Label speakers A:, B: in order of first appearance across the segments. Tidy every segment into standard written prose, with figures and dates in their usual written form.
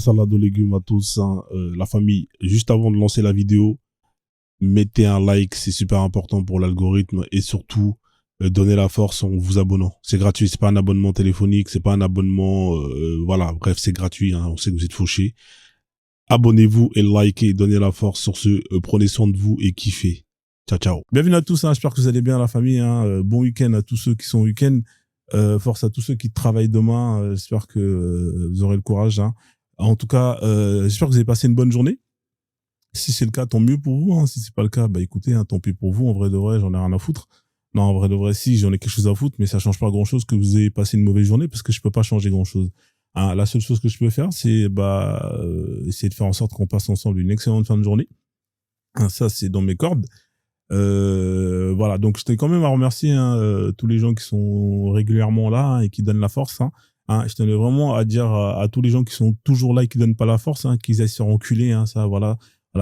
A: salade aux légumes à tous, hein, la famille. Juste avant de lancer la vidéo, mettez un like, c'est super important pour l'algorithme et surtout donnez la force en vous abonnant. C'est gratuit, c'est pas un abonnement téléphonique, c'est pas un abonnement, voilà, bref, c'est gratuit. Hein, on sait que vous êtes fauchés. Abonnez-vous et likez, donnez la force sur ce. Prenez soin de vous et kiffez. Ciao, ciao. Bienvenue à tous, hein, j'espère que vous allez bien la famille. Hein, bon week-end à tous ceux qui sont au week-end. Force à tous ceux qui travaillent demain. J'espère que vous aurez le courage. Hein. En tout cas, j'espère que vous avez passé une bonne journée. Si c'est le cas, tant mieux pour vous. Hein. Si c'est pas le cas, bah écoutez, hein, tant pis pour vous. En vrai de vrai, j'en ai rien à foutre. Non, en vrai de vrai, si, j'en ai quelque chose à foutre, mais ça change pas grand-chose que vous ayez passé une mauvaise journée parce que je peux pas changer grand-chose. Hein, la seule chose que je peux faire, c'est essayer de faire en sorte qu'on passe ensemble une excellente fin de journée. Hein, ça, c'est dans mes cordes. Voilà, donc je tenais quand même à remercier hein, tous les gens qui sont régulièrement là hein, et qui donnent la force. Hein. Hein, je tenais vraiment à dire à tous les gens qui sont toujours là et qui donnent pas la force, hein, qu'ils aillent se enculer. Hein, ça, voilà,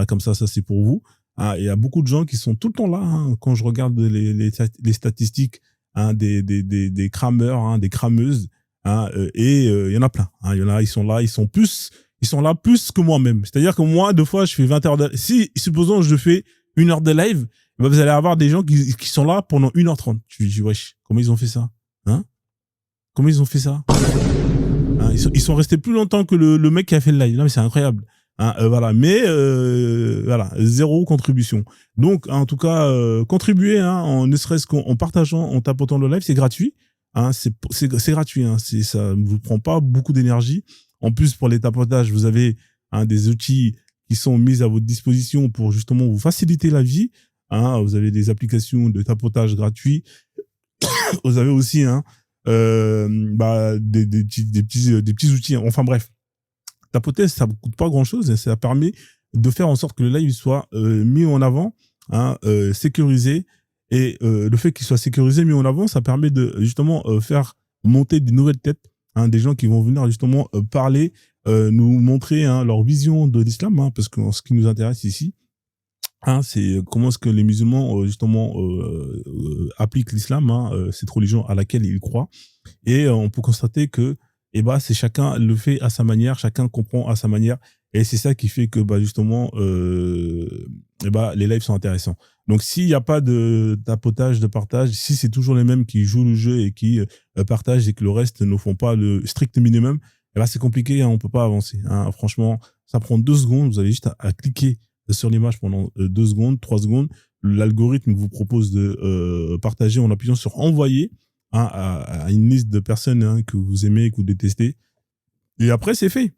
A: comme ça c'est pour vous. Hein, il y a beaucoup de gens qui sont tout le temps là. Hein, quand je regarde les statistiques hein, des crameurs, hein, des crameuses, hein, et il y en a plein. Hein, il y en a, ils sont là là plus que moi-même. C'est-à-dire que moi, deux fois, je fais 20 heures de... Si, supposons, je fais 1 heure de live, ben vous allez avoir des gens qui sont là pendant 1h30. Tu dis, wesh, comment ils ont fait ça? Hein? Comment ils ont fait ça? Hein, ils sont restés plus longtemps que le mec qui a fait le live. Non, mais c'est incroyable. Hein, voilà. Mais, voilà, zéro contribution. Donc, en tout cas, contribuer, hein, ne serait-ce qu'en partageant, en tapotant le live, c'est gratuit. Hein, c'est gratuit. Hein, ça ne vous prend pas beaucoup d'énergie. En plus, pour les tapotages, vous avez hein, des outils qui sont mis à votre disposition pour justement vous faciliter la vie. Hein, vous avez des applications de tapotage gratuits. Vous avez aussi hein, des petits outils. Enfin bref, tapoter, ça ne coûte pas grand-chose. Et ça permet de faire en sorte que le live soit mis en avant, hein, sécurisé. Et le fait qu'il soit sécurisé, mis en avant, ça permet de justement faire monter des nouvelles têtes, hein, des gens qui vont venir justement parler, nous montrer hein, leur vision de l'islam, hein, parce que ce qui nous intéresse ici, hein, c'est comment est-ce que les musulmans justement appliquent l'islam, hein, cette religion à laquelle ils croient. Et on peut constater que c'est chacun le fait à sa manière, chacun comprend à sa manière. Et c'est ça qui fait que justement les lives sont intéressants. Donc s'il n'y a pas de tapotage, de partage, si c'est toujours les mêmes qui jouent le jeu et qui partagent et que le reste ne font pas le strict minimum, c'est compliqué, hein, on peut pas avancer. Hein. Franchement, ça prend 2 secondes, vous avez juste à cliquer sur l'image pendant 2 secondes, 3 secondes. L'algorithme vous propose de partager en appuyant sur envoyer hein, à une liste de personnes hein, que vous aimez, que vous détestez. Et après, c'est fait.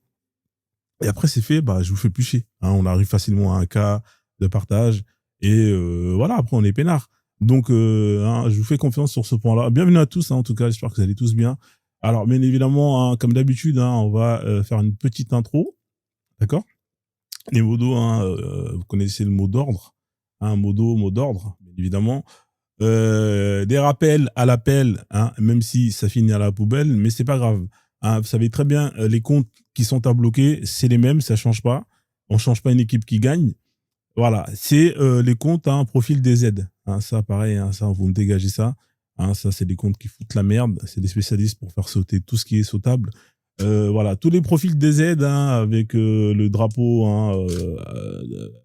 A: Je vous fais plus chier. Hein, on arrive facilement à 1K de partage. Et voilà, après, on est peinard. Donc, je vous fais confiance sur ce point-là. Bienvenue à tous, hein, en tout cas, j'espère que vous allez tous bien. Alors, bien évidemment, hein, comme d'habitude, hein, on va faire une petite intro. D'accord ? Les modos, hein, vous connaissez le mot d'ordre. Hein, mot d'ordre, bien évidemment. Des rappels à l'appel, hein, même si ça finit à la poubelle, mais c'est pas grave. Hein, vous savez très bien, les comptes qui sont à bloquer, c'est les mêmes, ça change pas. On change pas une équipe qui gagne. Voilà, c'est les comptes à un profil des aides. Hein, ça, pareil, hein, ça, vous me dégagez ça. Hein, ça, c'est des comptes qui foutent la merde. C'est des spécialistes pour faire sauter tout ce qui est sautable. Voilà, tous les profils des aides hein, avec le drapeau, hein,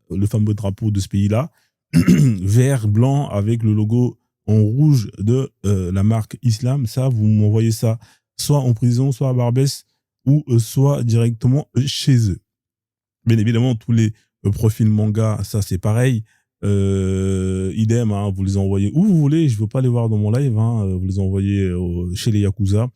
A: le fameux drapeau de ce pays-là, vert, blanc, avec le logo en rouge de la marque Islam. Ça, vous m'envoyez ça soit en prison, soit à Barbès, ou soit directement chez eux. Bien évidemment, tous les profils manga, ça c'est pareil. Idem, hein, vous les envoyez où vous voulez. Je veux pas les voir dans mon live. Hein, vous les envoyez chez les Yakuza.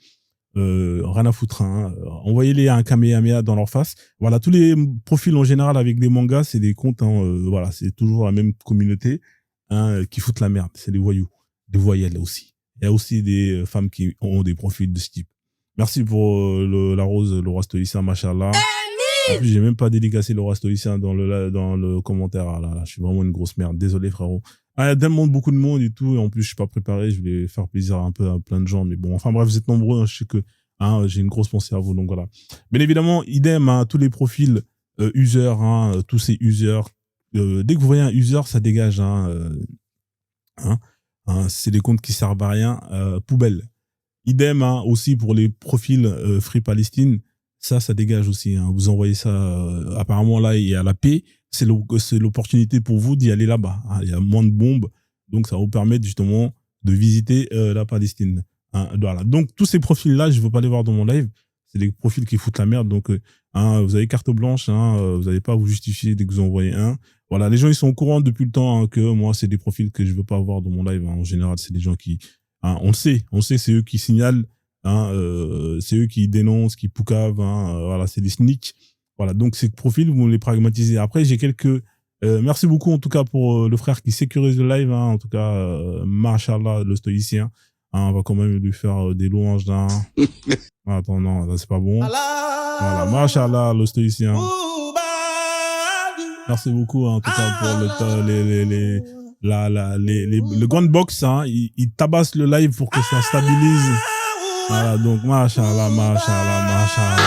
A: Rien à foutre. Hein. Envoyez-les à un Kamehameha dans leur face. Voilà, tous les profils en général avec des mangas, c'est des comptes. Hein, voilà, c'est toujours la même communauté hein, qui foutent la merde. C'est des voyous, des voyelles aussi. Il y a aussi des femmes qui ont des profils de ce type. Merci pour la rose, le roi stoïcien, machallah. En plus, j'ai même pas dédicacé le roi stoïcien dans le commentaire. Ah là, je suis vraiment une grosse merde. Désolé, frérot. Il y a tellement beaucoup de monde et tout. Et en plus, je suis pas préparé. Je vais faire plaisir un peu à plein de gens. Mais bon, enfin bref, vous êtes nombreux. Hein, je sais que hein, j'ai une grosse pensée à vous. Donc voilà. Bien évidemment, idem, hein, tous les profils users, hein, tous ces users. Dès que vous voyez un user, ça dégage. C'est des comptes qui servent à rien. Poubelle. Idem hein, aussi pour les profils Free Palestine. ça dégage aussi. Hein. Vous envoyez ça, apparemment là, il y a la paix. C'est l'opportunité pour vous d'y aller là-bas. Hein. Il y a moins de bombes, donc ça va vous permettre justement de visiter la Palestine. Hein. Voilà. Donc tous ces profils-là, je ne veux pas les voir dans mon live. C'est des profils qui foutent la merde. Donc hein, vous avez carte blanche, hein, vous n'allez pas vous justifier dès que vous envoyez un. Voilà, les gens ils sont au courant depuis le temps hein, que moi c'est des profils que je veux pas voir dans mon live. Hein. En général, c'est des gens qui, hein, on le sait, c'est eux qui signalent. Hein, c'est eux qui dénoncent, qui poucavent, hein, voilà, c'est des sneaks. Voilà, donc ces profils, vous les pragmatisez. Après, j'ai quelques... merci beaucoup en tout cas pour le frère qui sécurise le live. Hein, en tout cas, Machallah, le stoïcien. Hein, on va quand même lui faire des louanges. Hein. Attends, non, là, c'est pas bon. Voilà, Machallah, le stoïcien. Merci beaucoup hein, en tout cas pour le grand box. Hein, il tabasse le live pour que ça stabilise. Voilà, donc, machallah, machallah, machallah.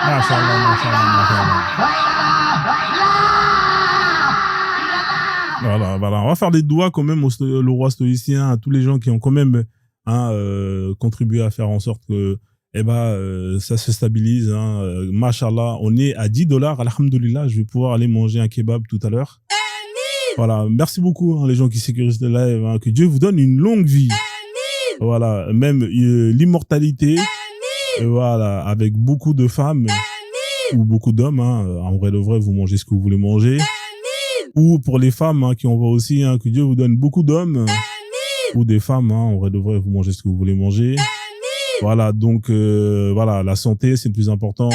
A: Machallah, machallah, machallah. Voilà, on va faire des doigts quand même le roi stoïcien, à tous les gens qui ont quand même hein, contribué à faire en sorte que ça se stabilise. Hein. Machallah, on est à $10. Alhamdulillah, je vais pouvoir aller manger un kebab tout à l'heure. Voilà, merci beaucoup hein, les gens qui sécurisent le live. Hein, que Dieu vous donne une longue vie. Voilà, même l'immortalité. Voilà, avec beaucoup de femmes ou beaucoup d'hommes. Hein, en vrai de vrai, vous mangez ce que vous voulez manger. Ou pour les femmes hein, qui envoient aussi, hein, que Dieu vous donne beaucoup d'hommes. Ou des femmes, hein, en vrai de vrai, vous mangez ce que vous voulez manger. Voilà, donc voilà, la santé, c'est le plus important.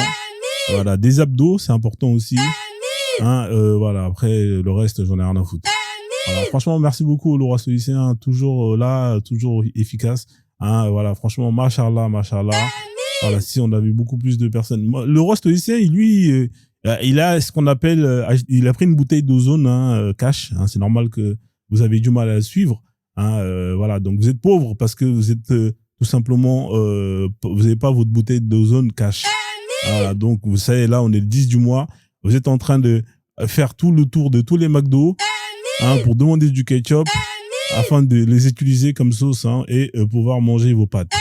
A: Voilà, des abdos, c'est important aussi. Hein, voilà, après, le reste, j'en ai rien à foutre. Voilà, franchement, merci beaucoup, le roi stoïcien, toujours là, toujours efficace. Hein, voilà, franchement, machallah, machallah. Voilà, si on avait beaucoup plus de personnes. Le roi stoïcien, lui, il a ce qu'on appelle, il a pris une bouteille d'ozone hein, cash. Hein, c'est normal que vous avez du mal à la suivre. Hein, voilà, donc vous êtes pauvre parce que vous êtes tout simplement, vous n'avez pas votre bouteille d'ozone cash. Voilà, donc vous savez, là, on est le 10 du mois. Vous êtes en train de faire tout le tour de tous les McDo hein, pour demander du ketchup afin de les utiliser comme sauce hein, et pouvoir manger vos pâtes.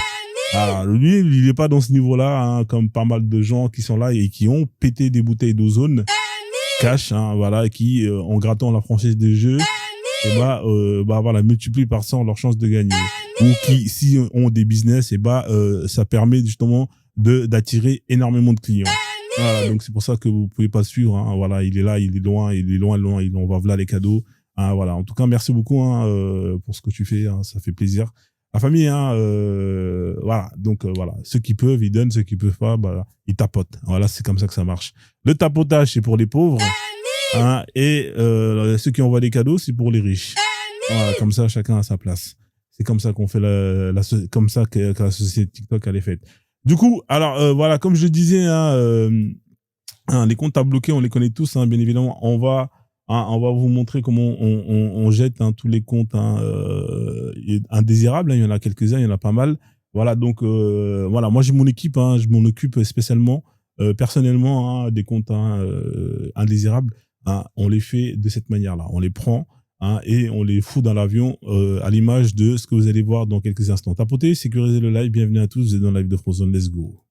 A: Alors, lui, il n'est pas dans ce niveau-là, hein, comme pas mal de gens qui sont là et qui ont pété des bouteilles d'ozone cash, hein, voilà, qui, en grattant la franchise des jeux, et voilà, multiplient par 100 leurs chances de gagner. Ou qui, si ont des business, et ça permet justement d'attirer énormément de clients. Voilà, donc c'est pour ça que vous pouvez pas suivre. Hein, voilà, il est là, il est loin, on va voilà les cadeaux. Hein, voilà, en tout cas, merci beaucoup hein, pour ce que tu fais, hein, ça fait plaisir. La famille, hein, voilà, donc voilà, ceux qui peuvent, ils donnent, ceux qui peuvent pas, ils tapotent. Voilà, c'est comme ça que ça marche. Le tapotage, c'est pour les pauvres, hein, et ceux qui envoient des cadeaux, c'est pour les riches. Voilà, comme ça, chacun a sa place. C'est comme ça qu'on fait comme ça que la société TikTok elle est faite. Du coup, alors voilà, comme je le disais, hein, les comptes à bloquer, on les connaît tous, hein, bien évidemment. On va vous montrer comment on jette hein, tous les comptes hein, indésirables. Hein, il y en a quelques-uns, il y en a pas mal. Voilà, donc voilà, moi j'ai mon équipe, hein, je m'en occupe spécialement, personnellement, hein, des comptes hein, indésirables. Hein, on les fait de cette manière-là. On les prend hein, et on les fout dans l'avion à l'image de ce que vous allez voir dans quelques instants. Tapotez, sécurisez le live. Bienvenue à tous, vous êtes dans le live de Frozone. Let's go.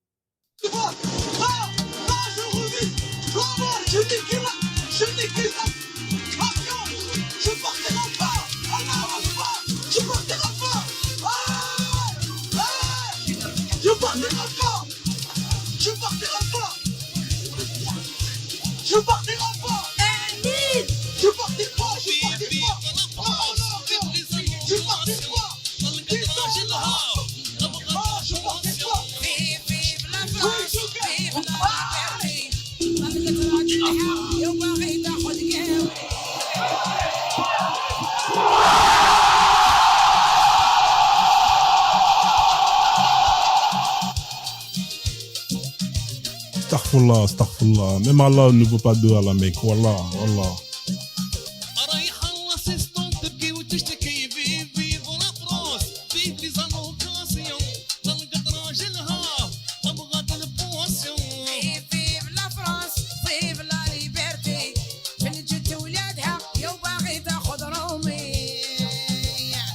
B: Je partirai pas. Je partirai pas. Je partirai pas.
A: Astaghfirullah, astaghfirullah. Même Allah ne veut pas de Allah, mec. Wallah, wallah.
B: Vive les occasions, dans le cadran, j'ai le ha,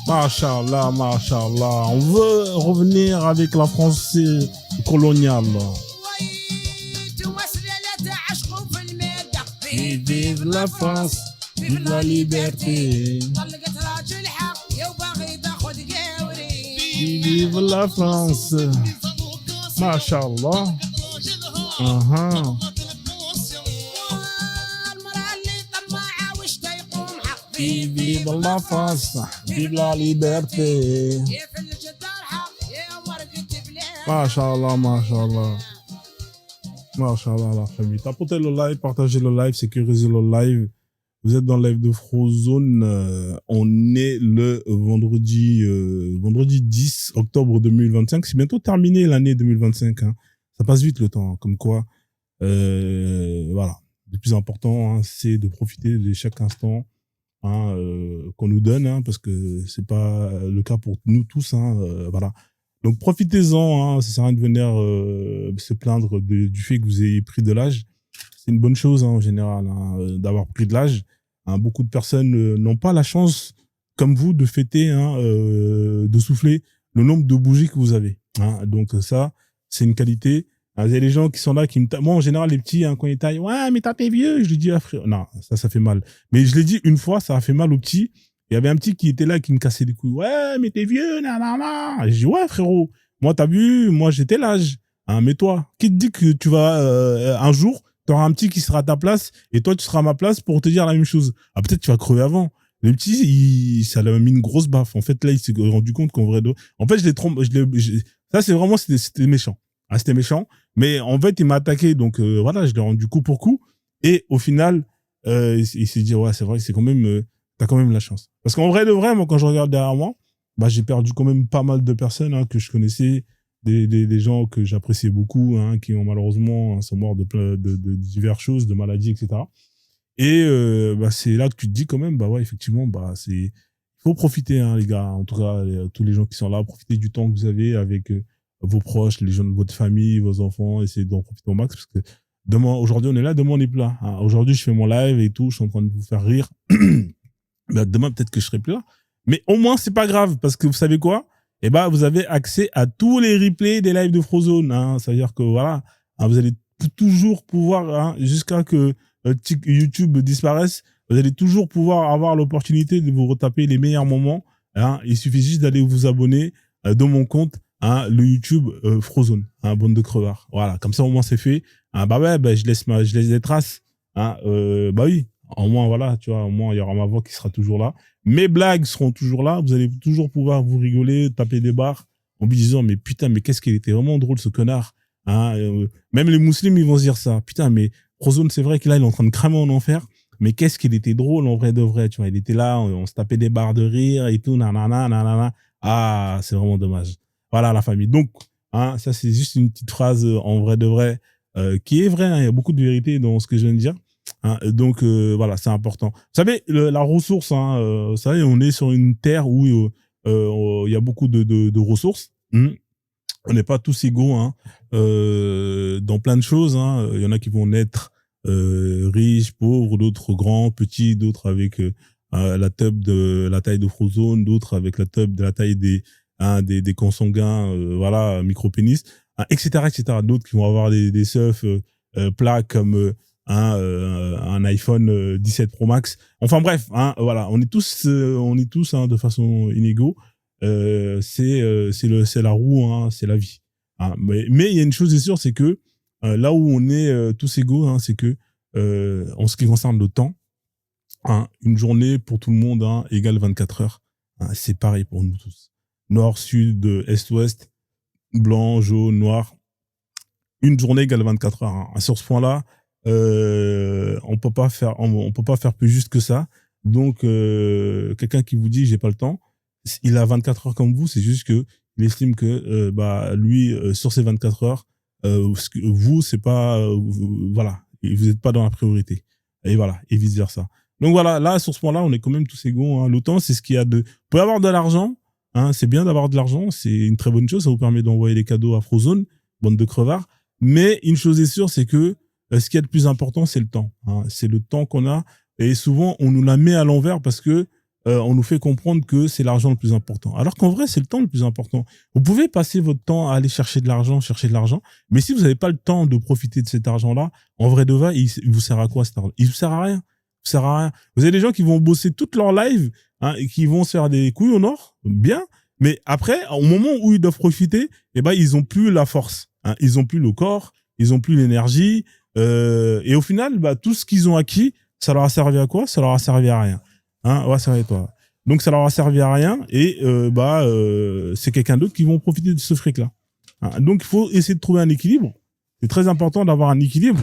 A: Machallah, machallah. On veut revenir avec la France coloniale. Vive la France, vive la liberté. Vive la France. Machallah. Vive la France, vive la liberté. Machallah, machallah. Machallah, la famille. Tapotez le live, partagez le live, sécurisez le live. Vous êtes dans le live de Frozone. On est le vendredi 10 octobre 2025. C'est bientôt terminé l'année 2025. Hein. Ça passe vite le temps. Hein. Comme quoi, voilà. Le plus important, hein, c'est de profiter de chaque instant. Hein, qu'on nous donne, hein, parce que c'est pas le cas pour nous tous, hein, voilà. Donc profitez-en, hein, ça sert à rien de venir se plaindre du fait que vous ayez pris de l'âge. C'est une bonne chose, hein, en général, hein, d'avoir pris de l'âge. Hein, beaucoup de personnes n'ont pas la chance, comme vous, de fêter, hein, de souffler le nombre de bougies que vous avez. Hein. Donc ça, c'est une qualité. Il y a des gens qui sont là, qui me moi, en général, les petits, hein, quand ils taillent, ouais, mais t'es vieux, je lui dis, ah, frère, non, ça fait mal. Mais je l'ai dit une fois, ça a fait mal aux petits. Il y avait un petit qui était là, qui me cassait les couilles. Ouais, mais t'es vieux, nanana. Et je dis, ouais, frérot, moi, t'as vu, moi, j'étais l'âge. Hein, mais toi, qui te dit que tu vas, un jour, t'auras un petit qui sera à ta place, et toi, tu seras à ma place pour te dire la même chose. Ah, peut-être tu vas crever avant. Le petit, ça lui a mis une grosse baffe. En fait, là, il s'est rendu compte qu'en vrai, en fait, je l'ai trompé, ça, c'est vraiment, c'était méchant. Ah, c'était méchant. Mais en fait, il m'a attaqué. Donc, voilà, je l'ai rendu coup pour coup. Et au final, il s'est dit, ouais, c'est vrai, c'est quand même, t'as quand même la chance. Parce qu'en vrai de vrai, moi, quand je regarde derrière moi, bah, j'ai perdu quand même pas mal de personnes, hein, que je connaissais, des gens que j'appréciais beaucoup, hein, qui ont malheureusement, hein, sont morts de diverses choses, de maladies, etc. Et, bah, c'est là que tu te dis quand même, bah, ouais, effectivement, bah, il faut profiter, hein, les gars. En tout cas, tous les gens qui sont là, profitez du temps que vous avez avec, vos proches, les gens de votre famille, vos enfants, essayez d'en profiter au max parce que aujourd'hui on est là, demain on est plus là. Hein. Aujourd'hui je fais mon live et tout, je suis en train de vous faire rire. Ben, demain peut-être que je serai plus là. Mais au moins c'est pas grave parce que vous savez quoi? Eh ben vous avez accès à tous les replays des lives de Frozone. Hein. Ça veut dire que voilà, hein, vous allez toujours pouvoir, hein, jusqu'à que YouTube disparaisse, vous allez toujours pouvoir avoir l'opportunité de vous retaper les meilleurs moments. Hein. Il suffit juste d'aller vous abonner de mon compte. Hein, le YouTube Frozone, hein, bande de crevards. Voilà, comme ça au moins c'est fait. Hein, bah ouais, bah, je laisse des traces. Hein, bah oui, au moins voilà, tu vois, au moins il y aura ma voix qui sera toujours là. Mes blagues seront toujours là. Vous allez toujours pouvoir vous rigoler, taper des barres en vous disant mais putain, mais qu'est-ce qu'il était vraiment drôle ce connard. Hein, même les musulmans ils vont se dire ça. Putain, mais Frozone c'est vrai que là il est en train de cramer en enfer. Mais qu'est-ce qu'il était drôle en vrai de vrai, tu vois. Il était là, on se tapait des barres de rire et tout, nanana, nanana. Ah, c'est vraiment dommage. Voilà la famille. Donc, hein, ça c'est juste une petite phrase en vrai de vrai qui est vraie. Hein, il y a beaucoup de vérité dans ce que je viens de dire. Hein, donc voilà, c'est important. Vous savez, la ressource, hein, vous savez, on est sur une terre où il y a beaucoup de ressources. On n'est pas tous égaux, hein, dans plein de choses. Hein. Il y en a qui vont naître riches, pauvres, d'autres grands, petits, d'autres avec la taille de Frozone, d'autres avec la tub de la taille des consanguins, voilà, micro-pénis, hein, etc., etc. D'autres qui vont avoir des seufs plats comme un iPhone 17 Pro Max. Enfin bref, hein, voilà, on est tous hein, de façon inégaux. C'est la roue, hein, c'est la vie. Hein. Mais il y a une chose est sûre, c'est que là où on est tous égaux, hein, c'est que en ce qui concerne le temps, hein, une journée pour tout le monde, hein, égale 24 heures. Hein, c'est pareil pour nous tous. Nord, sud, est, ouest, blanc, jaune, noir. Une journée égale 24 heures. Hein. Sur ce point-là, on peut pas faire plus juste que ça. Donc, quelqu'un qui vous dit j'ai pas le temps, il a 24 heures comme vous, c'est juste que il estime que bah lui sur ces 24 heures, vous c'est pas voilà, vous n'êtes pas dans la priorité. Et voilà, et vice versa. Donc voilà, là sur ce point-là, on est quand même tous égaux. Hein. Le temps, c'est ce qu'il y a de. Vous pouvez avoir de l'argent. Hein, c'est bien d'avoir de l'argent, c'est une très bonne chose, ça vous permet d'envoyer des cadeaux à Frozone, bande de crevards. Mais une chose est sûre, c'est que ce qui est le plus important, c'est le temps. Hein. C'est le temps qu'on a, et souvent on nous la met à l'envers parce que on nous fait comprendre que c'est l'argent le plus important. Alors qu'en vrai, c'est le temps le plus important. Vous pouvez passer votre temps à aller chercher de l'argent, mais si vous n'avez pas le temps de profiter de cet argent-là, en vrai de vrai, il vous sert à quoi cet argent? Il vous sert à rien. Il vous sert à rien. Vous avez des gens qui vont bosser toute leur live, hein, et qui vont se faire des couilles au nord, bien, mais après, au moment où ils doivent profiter, eh ben, ils ont plus la force, hein, ils ont plus le corps, ils ont plus l'énergie, et au final, bah, tout ce qu'ils ont acquis, ça leur a servi à quoi? Ça leur a servi à rien. Hein, ouais, ça va toi. Donc ça leur a servi à rien et c'est quelqu'un d'autre qui vont profiter de ce fric-là. Hein, donc il faut essayer de trouver un équilibre. C'est très important d'avoir un équilibre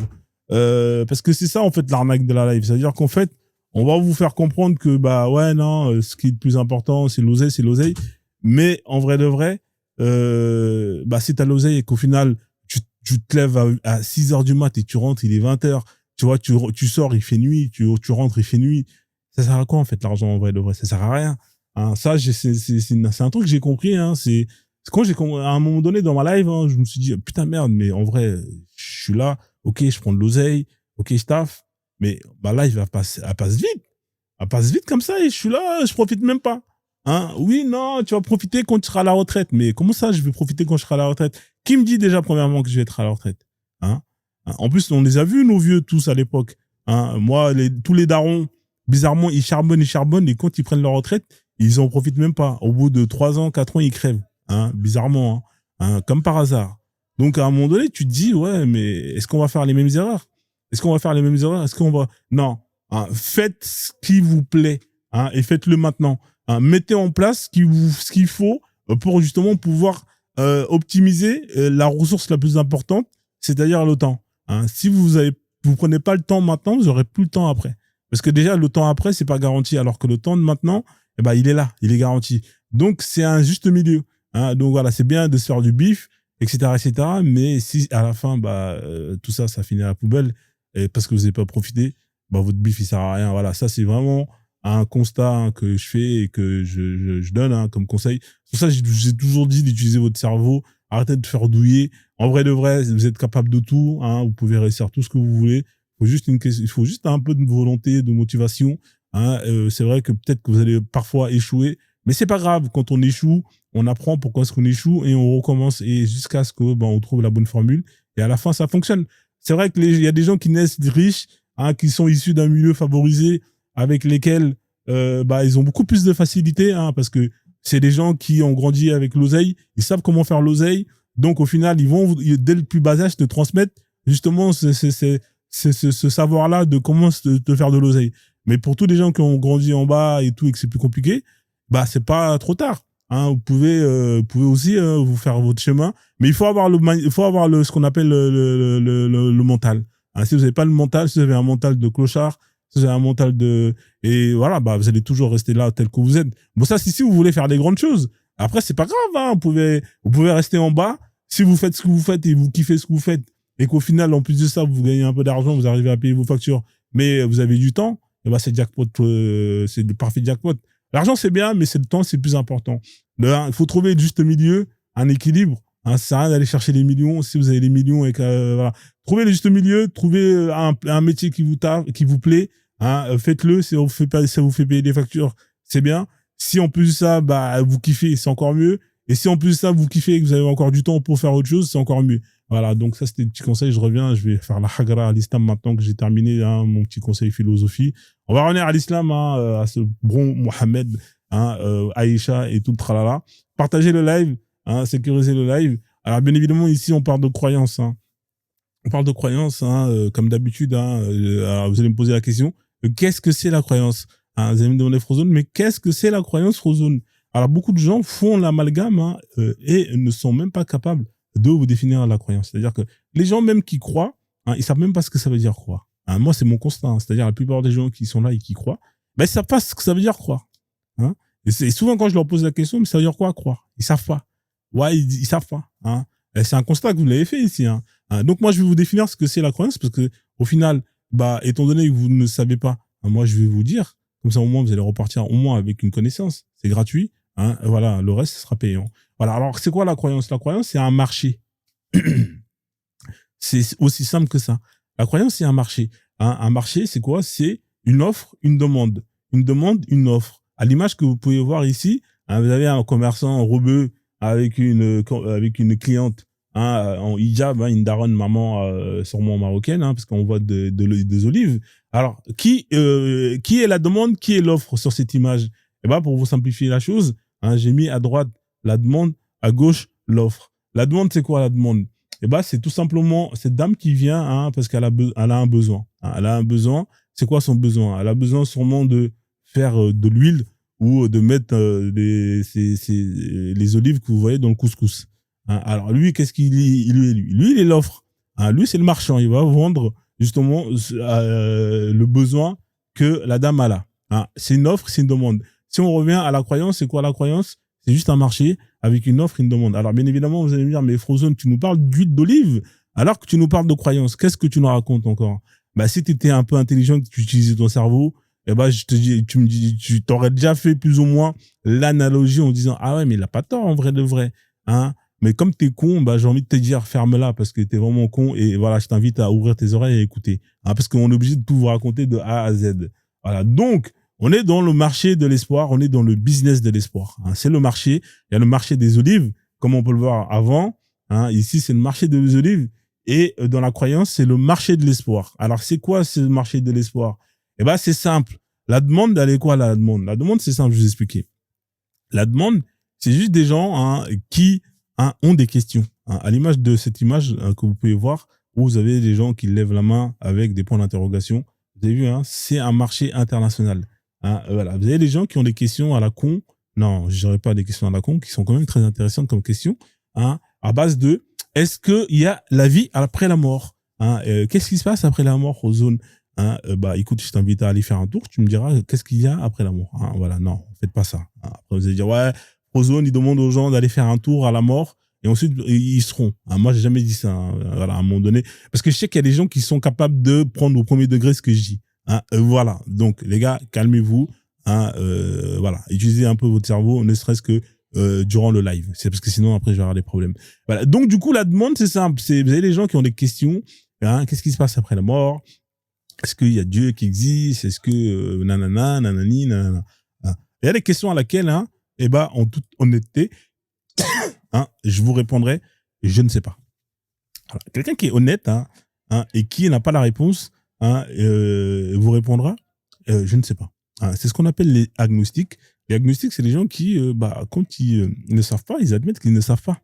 A: parce que c'est ça en fait l'arnaque de la live. C'est-à-dire qu'en fait, on va vous faire comprendre que bah ouais non, ce qui est le plus important c'est l'oseille. Mais en vrai de vrai, bah si t'as l'oseille et qu'au final tu te lèves à 6 heures du mat et tu rentres, il est 20 heures. Tu vois, tu sors, il fait nuit, tu rentres, il fait nuit. Ça sert à quoi en fait l'argent en vrai de vrai? Ça sert à rien. Hein, ça c'est un truc que j'ai compris. Hein, c'est quand à un moment donné dans ma live, hein, je me suis dit putain merde, mais en vrai je suis là, ok, je prends de l'oseille, ok, je taffe, mais ma live elle passe vite comme ça et je suis là, je profite même pas. Hein, oui non, tu vas profiter quand tu seras à la retraite, mais comment ça je vais profiter quand je serai à la retraite? Qui me dit déjà premièrement que je vais être à la retraite? Hein? En plus on les a vus nos vieux tous à l'époque. Hein, moi tous les darons bizarrement, ils charbonnent, et quand ils prennent leur retraite, ils en profitent même pas. Au bout de 3 ans, 4 ans, ils crèvent. Hein, bizarrement, hein, comme par hasard. Donc, à un moment donné, tu te dis, ouais, mais est-ce qu'on va faire les mêmes erreurs? Est-ce qu'on va... Non. Hein, faites ce qui vous plaît, hein, et faites-le maintenant. Hein, mettez en place ce qu'il faut pour justement pouvoir optimiser la ressource la plus importante, c'est-à-dire le temps. Hein, si vous prenez pas le temps maintenant, vous aurez plus le temps après. Parce que déjà, le temps après, c'est pas garanti, alors que le temps de maintenant, eh ben, il est là, il est garanti. Donc, c'est un juste milieu. Hein. Donc, voilà, c'est bien de se faire du bif, etc. Mais si, à la fin, bah, tout ça, ça finit à la poubelle, et parce que vous n'avez pas profité, bah, votre bif, il sert à rien. Voilà, ça, c'est vraiment un constat, hein, que je fais et que je donne, hein, comme conseil. C'est pour ça, j'ai toujours dit d'utiliser votre cerveau. Arrêtez de faire douiller. En vrai de vrai, vous êtes capable de tout. Hein, vous pouvez réussir tout ce que vous voulez. Il faut juste un peu de volonté, de motivation. Hein. C'est vrai que peut-être que vous allez parfois échouer, mais c'est pas grave. Quand on échoue, on apprend pourquoi est-ce qu'on échoue et on recommence et jusqu'à ce que on trouve la bonne formule. Et à la fin, ça fonctionne. C'est vrai que il y a des gens qui naissent riches, hein, qui sont issus d'un milieu favorisé, avec lesquels ils ont beaucoup plus de facilité, hein, parce que c'est des gens qui ont grandi avec l'oseille, ils savent comment faire l'oseille. Donc au final, ils vont dès le plus bas âge te transmettre justement ce savoir-là de comment te faire de l'oseille. Mais pour tous les gens qui ont grandi en bas et tout et que c'est plus compliqué, bah c'est pas trop tard. Hein, vous pouvez aussi vous faire votre chemin, mais il faut avoir ce qu'on appelle le mental. Hein, si vous n'avez pas le mental, si vous avez un mental de clochard, si vous avez un mental et voilà, bah vous allez toujours rester là tel que vous êtes. Bon ça, si vous voulez faire des grandes choses, après c'est pas grave. Hein, vous pouvez rester en bas si vous faites ce que vous faites et vous kiffez ce que vous faites et qu'au final, en plus de ça, vous gagnez un peu d'argent, vous arrivez à payer vos factures, mais vous avez du temps, et ben c'est jackpot, c'est le parfait jackpot. L'argent c'est bien, mais c'est le temps, c'est le plus important. Il faut trouver le juste milieu, un équilibre. Hein, ça sert à rien d'aller chercher les millions si vous avez les millions et que voilà. Trouvez le juste milieu, trouvez un métier qui vous plaît. Hein, faites-le. Si ça vous fait payer des factures, c'est bien. Si en plus de ça, bah vous kiffez, c'est encore mieux. Et si en plus de ça vous kiffez et que vous avez encore du temps pour faire autre chose, c'est encore mieux. Voilà, donc ça c'était le petit conseil. Je reviens, je vais faire la hagra à l'islam maintenant que j'ai terminé, hein, mon petit conseil philosophie. On va revenir à l'islam, hein, à ce bon Mohamed, hein, Aïcha et tout le tralala. Partagez le live, hein, sécurisez le live. Alors bien évidemment ici on parle de croyances. Hein. On parle de croyances, hein, comme d'habitude. Hein, alors vous allez me poser la question, qu'est-ce que c'est la croyance? Hein, vous allez me demander Frozone, mais qu'est-ce que c'est la croyance, Frozone? Alors beaucoup de gens font l'amalgame, hein, et ne sont même pas capables de vous définir la croyance. C'est-à-dire que les gens même qui croient, hein, ils savent même pas ce que ça veut dire croire. Hein, moi, c'est mon constat. Hein, c'est-à-dire la plupart des gens qui sont là et qui croient, ben, ils savent pas ce que ça veut dire croire. Hein. Et souvent quand je leur pose la question, mais ça veut dire quoi croire? Ils savent pas. Ouais, ils savent pas. Hein. Et c'est un constat que vous l'avez fait ici. Hein. Hein, donc moi, je vais vous définir ce que c'est la croyance parce que au final, bah, étant donné que vous ne savez pas, hein, moi, je vais vous dire. Comme ça, au moins, vous allez repartir au moins avec une connaissance. C'est gratuit. Hein, voilà, le reste, ce sera payant. Voilà. Alors, c'est quoi la croyance? La croyance, c'est un marché. C'est aussi simple que ça. La croyance, c'est un marché. Hein, un marché, c'est quoi? C'est une offre, une demande. Une demande, une offre. À l'image que vous pouvez voir ici, hein, vous avez un commerçant rebeu avec une cliente, hein, en hijab, hein, une daronne maman sûrement marocaine, hein, parce qu'on voit des olives. Alors, qui est la demande, qui est l'offre sur cette image? Eh ben, pour vous simplifier la chose, hein, j'ai mis à droite la demande, à gauche l'offre. La demande, c'est quoi la demande? Eh ben, c'est tout simplement cette dame qui vient, hein, parce qu'elle elle a un besoin. Hein, elle a un besoin. C'est quoi son besoin? Elle a besoin sûrement de faire de l'huile ou de mettre les olives que vous voyez dans le couscous. Hein, alors lui, qu'est-ce qu'il lui, il est l'offre. Hein, lui, c'est le marchand. Il va vendre justement le besoin que la dame a là. Hein, c'est une offre, c'est une demande. Si on revient à la croyance, c'est quoi la croyance? C'est juste un marché avec une offre et une demande. Alors, bien évidemment, vous allez me dire, mais Frozone, tu nous parles d'huile d'olive alors que tu nous parles de croyance. Qu'est-ce que tu nous racontes encore? Bah, si tu étais un peu intelligent, que tu utilisais ton cerveau, eh ben, je te dis, tu me dis, tu t'aurais déjà fait plus ou moins l'analogie en disant, ah ouais, mais il a pas tort, en vrai de vrai, hein. Mais comme t'es con, bah, j'ai envie de te dire, ferme-la parce que t'es vraiment con et voilà, je t'invite à ouvrir tes oreilles et écouter, hein, parce qu'on est obligé de tout vous raconter de A à Z. Voilà. Donc, on est dans le marché de l'espoir, on est dans le business de l'espoir, hein. C'est le marché. Il y a le marché des olives, comme on peut le voir avant, hein. Ici, c'est le marché des olives. Et dans la croyance, c'est le marché de l'espoir. Alors, c'est quoi ce marché de l'espoir? Eh ben, c'est simple. La demande, elle est quoi, la demande? La demande, c'est simple, je vais vous expliquer. La demande, c'est juste des gens, hein, qui, hein, ont des questions. Hein. À l'image de cette image, hein, que vous pouvez voir, où vous avez des gens qui lèvent la main avec des points d'interrogation. Vous avez vu, hein, c'est un marché international. Hein, voilà. Vous avez des gens qui ont des questions à la con. Non, je dirais pas des questions à la con, qui sont quand même très intéressantes comme questions, hein, à base de est-ce qu'il y a la vie après la mort? Hein, qu'est-ce qui se passe après la mort aux zones? Hein, bah, écoute, je t'invite à aller faire un tour. Tu me diras qu'est-ce qu'il y a après la mort. Hein, voilà, non, faites pas ça. Hein, après, vous allez dire, ouais, Ozone, il demande aux gens d'aller faire un tour à la mort et ensuite, ils seront. Hein, moi, j'ai jamais dit ça. Hein, voilà, à un moment donné. Parce que je sais qu'il y a des gens qui sont capables de prendre au premier degré ce que je dis. Hein, voilà. Donc, les gars, calmez-vous. Hein, voilà. Utilisez un peu votre cerveau, ne serait-ce que durant le live. C'est parce que sinon, après, je vais avoir des problèmes. Voilà. Donc, du coup, la demande, c'est simple. Vous avez des gens qui ont des questions. Hein, qu'est-ce qui se passe après la mort? Est-ce qu'il y a Dieu qui existe? Est-ce que nanana, nanani, nanana. Hein. Il y a des questions à laquelle, hein, eh ben, en toute honnêteté, hein, je vous répondrai, je ne sais pas. Voilà. Quelqu'un qui est honnête, hein, et qui n'a pas la réponse, hein, vous répondra, je ne sais pas. Hein. C'est ce qu'on appelle les agnostiques. Les agnostiques, c'est les gens qui, bah, quand ils ne savent pas, ils admettent qu'ils ne savent pas.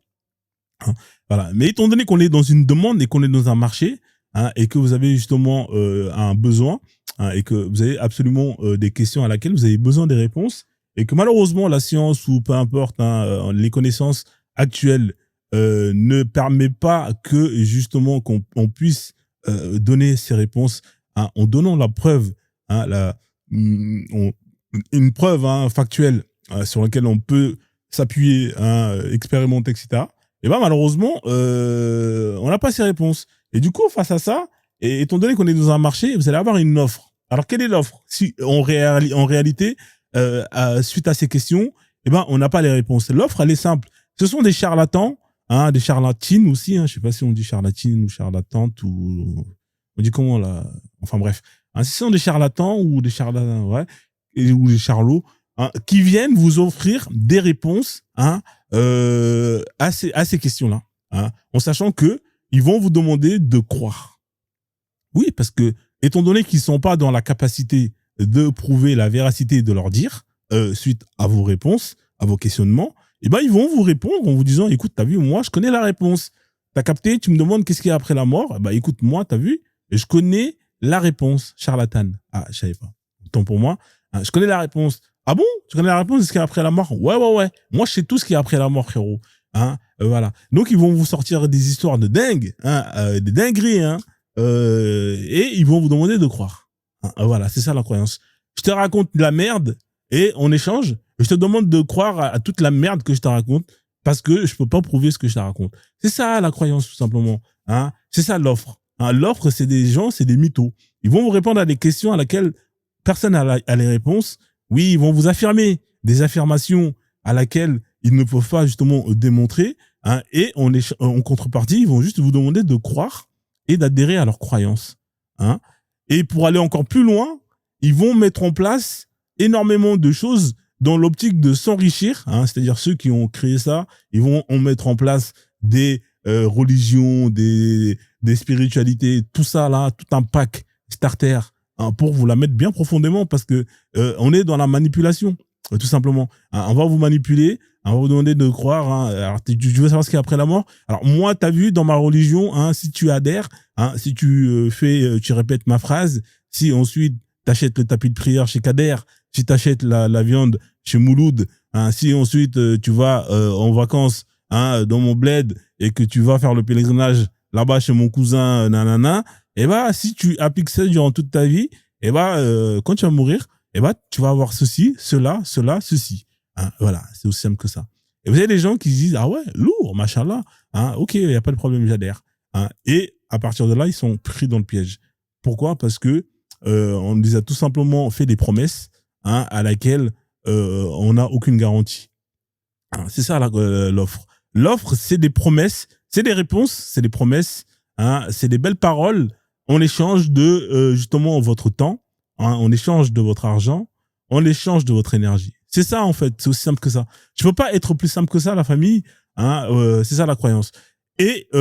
A: Hein. Voilà. Mais étant donné qu'on est dans une demande et qu'on est dans un marché, hein, et que vous avez justement un besoin, hein, et que vous avez absolument des questions à laquelle vous avez besoin des réponses, et que malheureusement la science ou peu importe, hein, les connaissances actuelles ne permet pas que justement qu'on puisse donner ces réponses, hein, en donnant la preuve, hein, une preuve, hein, factuelle, sur laquelle on peut s'appuyer, hein, expérimenter, etc. Et ben malheureusement, on n'a pas ces réponses. Et du coup, face à ça, et étant donné qu'on est dans un marché, vous allez avoir une offre. Alors, quelle est l'offre? Si en réalité, suite à ces questions, eh ben, on n'a pas les réponses. L'offre, elle est simple. Ce sont des charlatans, hein, des charlatines aussi. Hein, je sais pas si on dit charlatine ou charlatante ou on dit comment là. Enfin bref, hein, ce sont des charlatans ou des charlatans, ouais, ou des charlots, hein, qui viennent vous offrir des réponses, hein, à ces questions-là, hein, en sachant que ils vont vous demander de croire. Oui, parce que, étant donné qu'ils ne sont pas dans la capacité de prouver la véracité de leur dire, suite à vos réponses, à vos questionnements, eh ben, ils vont vous répondre en vous disant, écoute, t'as vu, moi, je connais la réponse. T'as capté, tu me demandes qu'est-ce qu'il y a après la mort. Bah, écoute, moi, t'as vu, je connais la réponse, charlatane. Ah, je savais pas. Autant pour moi. Hein, je connais la réponse. Ah bon? Tu connais la réponse de ce qu'il y a après la mort? Ouais. Moi, je sais tout ce qu'il y a après la mort, frérot. Hein, voilà. Donc, ils vont vous sortir des histoires de dingue, hein, des dingueries, hein, et ils vont vous demander de croire. Hein, voilà, c'est ça la croyance. Je te raconte de la merde et en échange, je te demande de croire à toute la merde que je te raconte parce que je peux pas prouver ce que je te raconte. C'est ça la croyance, tout simplement. Hein, c'est ça l'offre. Hein, l'offre, c'est des gens, c'est des mythos. Ils vont vous répondre à des questions à laquelle personne n'a les réponses. Oui, ils vont vous affirmer des affirmations à laquelle ils ne peuvent pas justement démontrer, hein, et en contrepartie, ils vont juste vous demander de croire et d'adhérer à leurs croyances. Hein. Et pour aller encore plus loin, ils vont mettre en place énormément de choses dans l'optique de s'enrichir, hein, c'est-à-dire ceux qui ont créé ça, ils vont en mettre en place des religions, des spiritualités, tout ça là, tout un pack starter, hein, pour vous la mettre bien profondément, parce que on est dans la manipulation, tout simplement. Hein, on va vous manipuler, on va vous demander de croire. Hein, alors tu veux savoir ce qu'il y a après la mort. Alors moi, t'as vu dans ma religion, hein, si tu adhères, hein, si tu tu répètes ma phrase, si ensuite t'achètes le tapis de prière chez Kader, si t'achètes la viande chez Mouloud, hein, si ensuite tu vas en vacances, hein, dans mon bled, et que tu vas faire le pèlerinage là-bas chez mon cousin, nanana, et bah si tu appliques ça durant toute ta vie, et bah quand tu vas mourir, et bah tu vas avoir ceci, cela, ceci. Hein, voilà, c'est aussi simple que ça. Et vous avez des gens qui se disent, ah ouais, lourd, machallah, hein, ok, il n'y a pas de problème, j'adhère. Hein, et à partir de là, ils sont pris dans le piège. Pourquoi? Parce que on les a tout simplement fait des promesses, hein, à laquelle on n'a aucune garantie. Hein, c'est ça l'offre. L'offre, c'est des promesses, c'est des réponses, c'est des promesses, hein, c'est des belles paroles en échange de justement votre temps, hein, en échange de votre argent, en échange de votre énergie. C'est ça en fait, c'est aussi simple que ça. Je peux pas être plus simple que ça, la famille. Hein, c'est ça la croyance. Et vous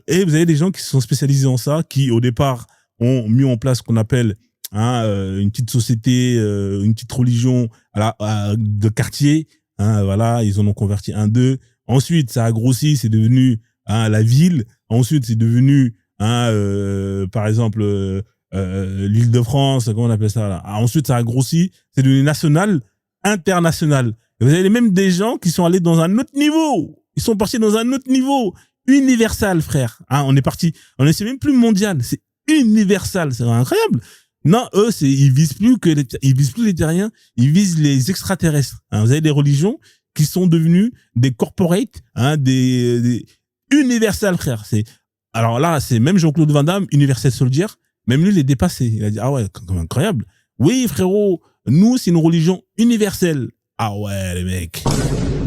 A: avez des gens qui sont spécialisés en ça, qui au départ ont mis en place ce qu'on appelle, hein, une petite société, une petite religion de quartier. Hein, voilà, ils en ont converti un, deux. Ensuite, ça a grossi, c'est devenu, hein, la ville. Ensuite, c'est devenu, hein, par exemple, l'Île-de-France, comment on appelle ça là. Ensuite, ça a grossi, c'est devenu national, international. Et vous avez même des gens qui sont allés dans un autre niveau. Ils sont partis dans un autre niveau, universal, frère. Hein, on est parti, c'est même plus mondial, c'est universal, c'est incroyable. Non, eux, ils visent plus les terriens, ils visent les extraterrestres. Hein, vous avez des religions qui sont devenues des corporates, hein, des universal, frère. Alors là, c'est même Jean-Claude Van Damme, Universal Soldier. Même lui, il est dépassé. Il a dit, ah ouais, comme incroyable. Oui, frérot, nous, c'est une religion universelle. Ah ouais, les mecs.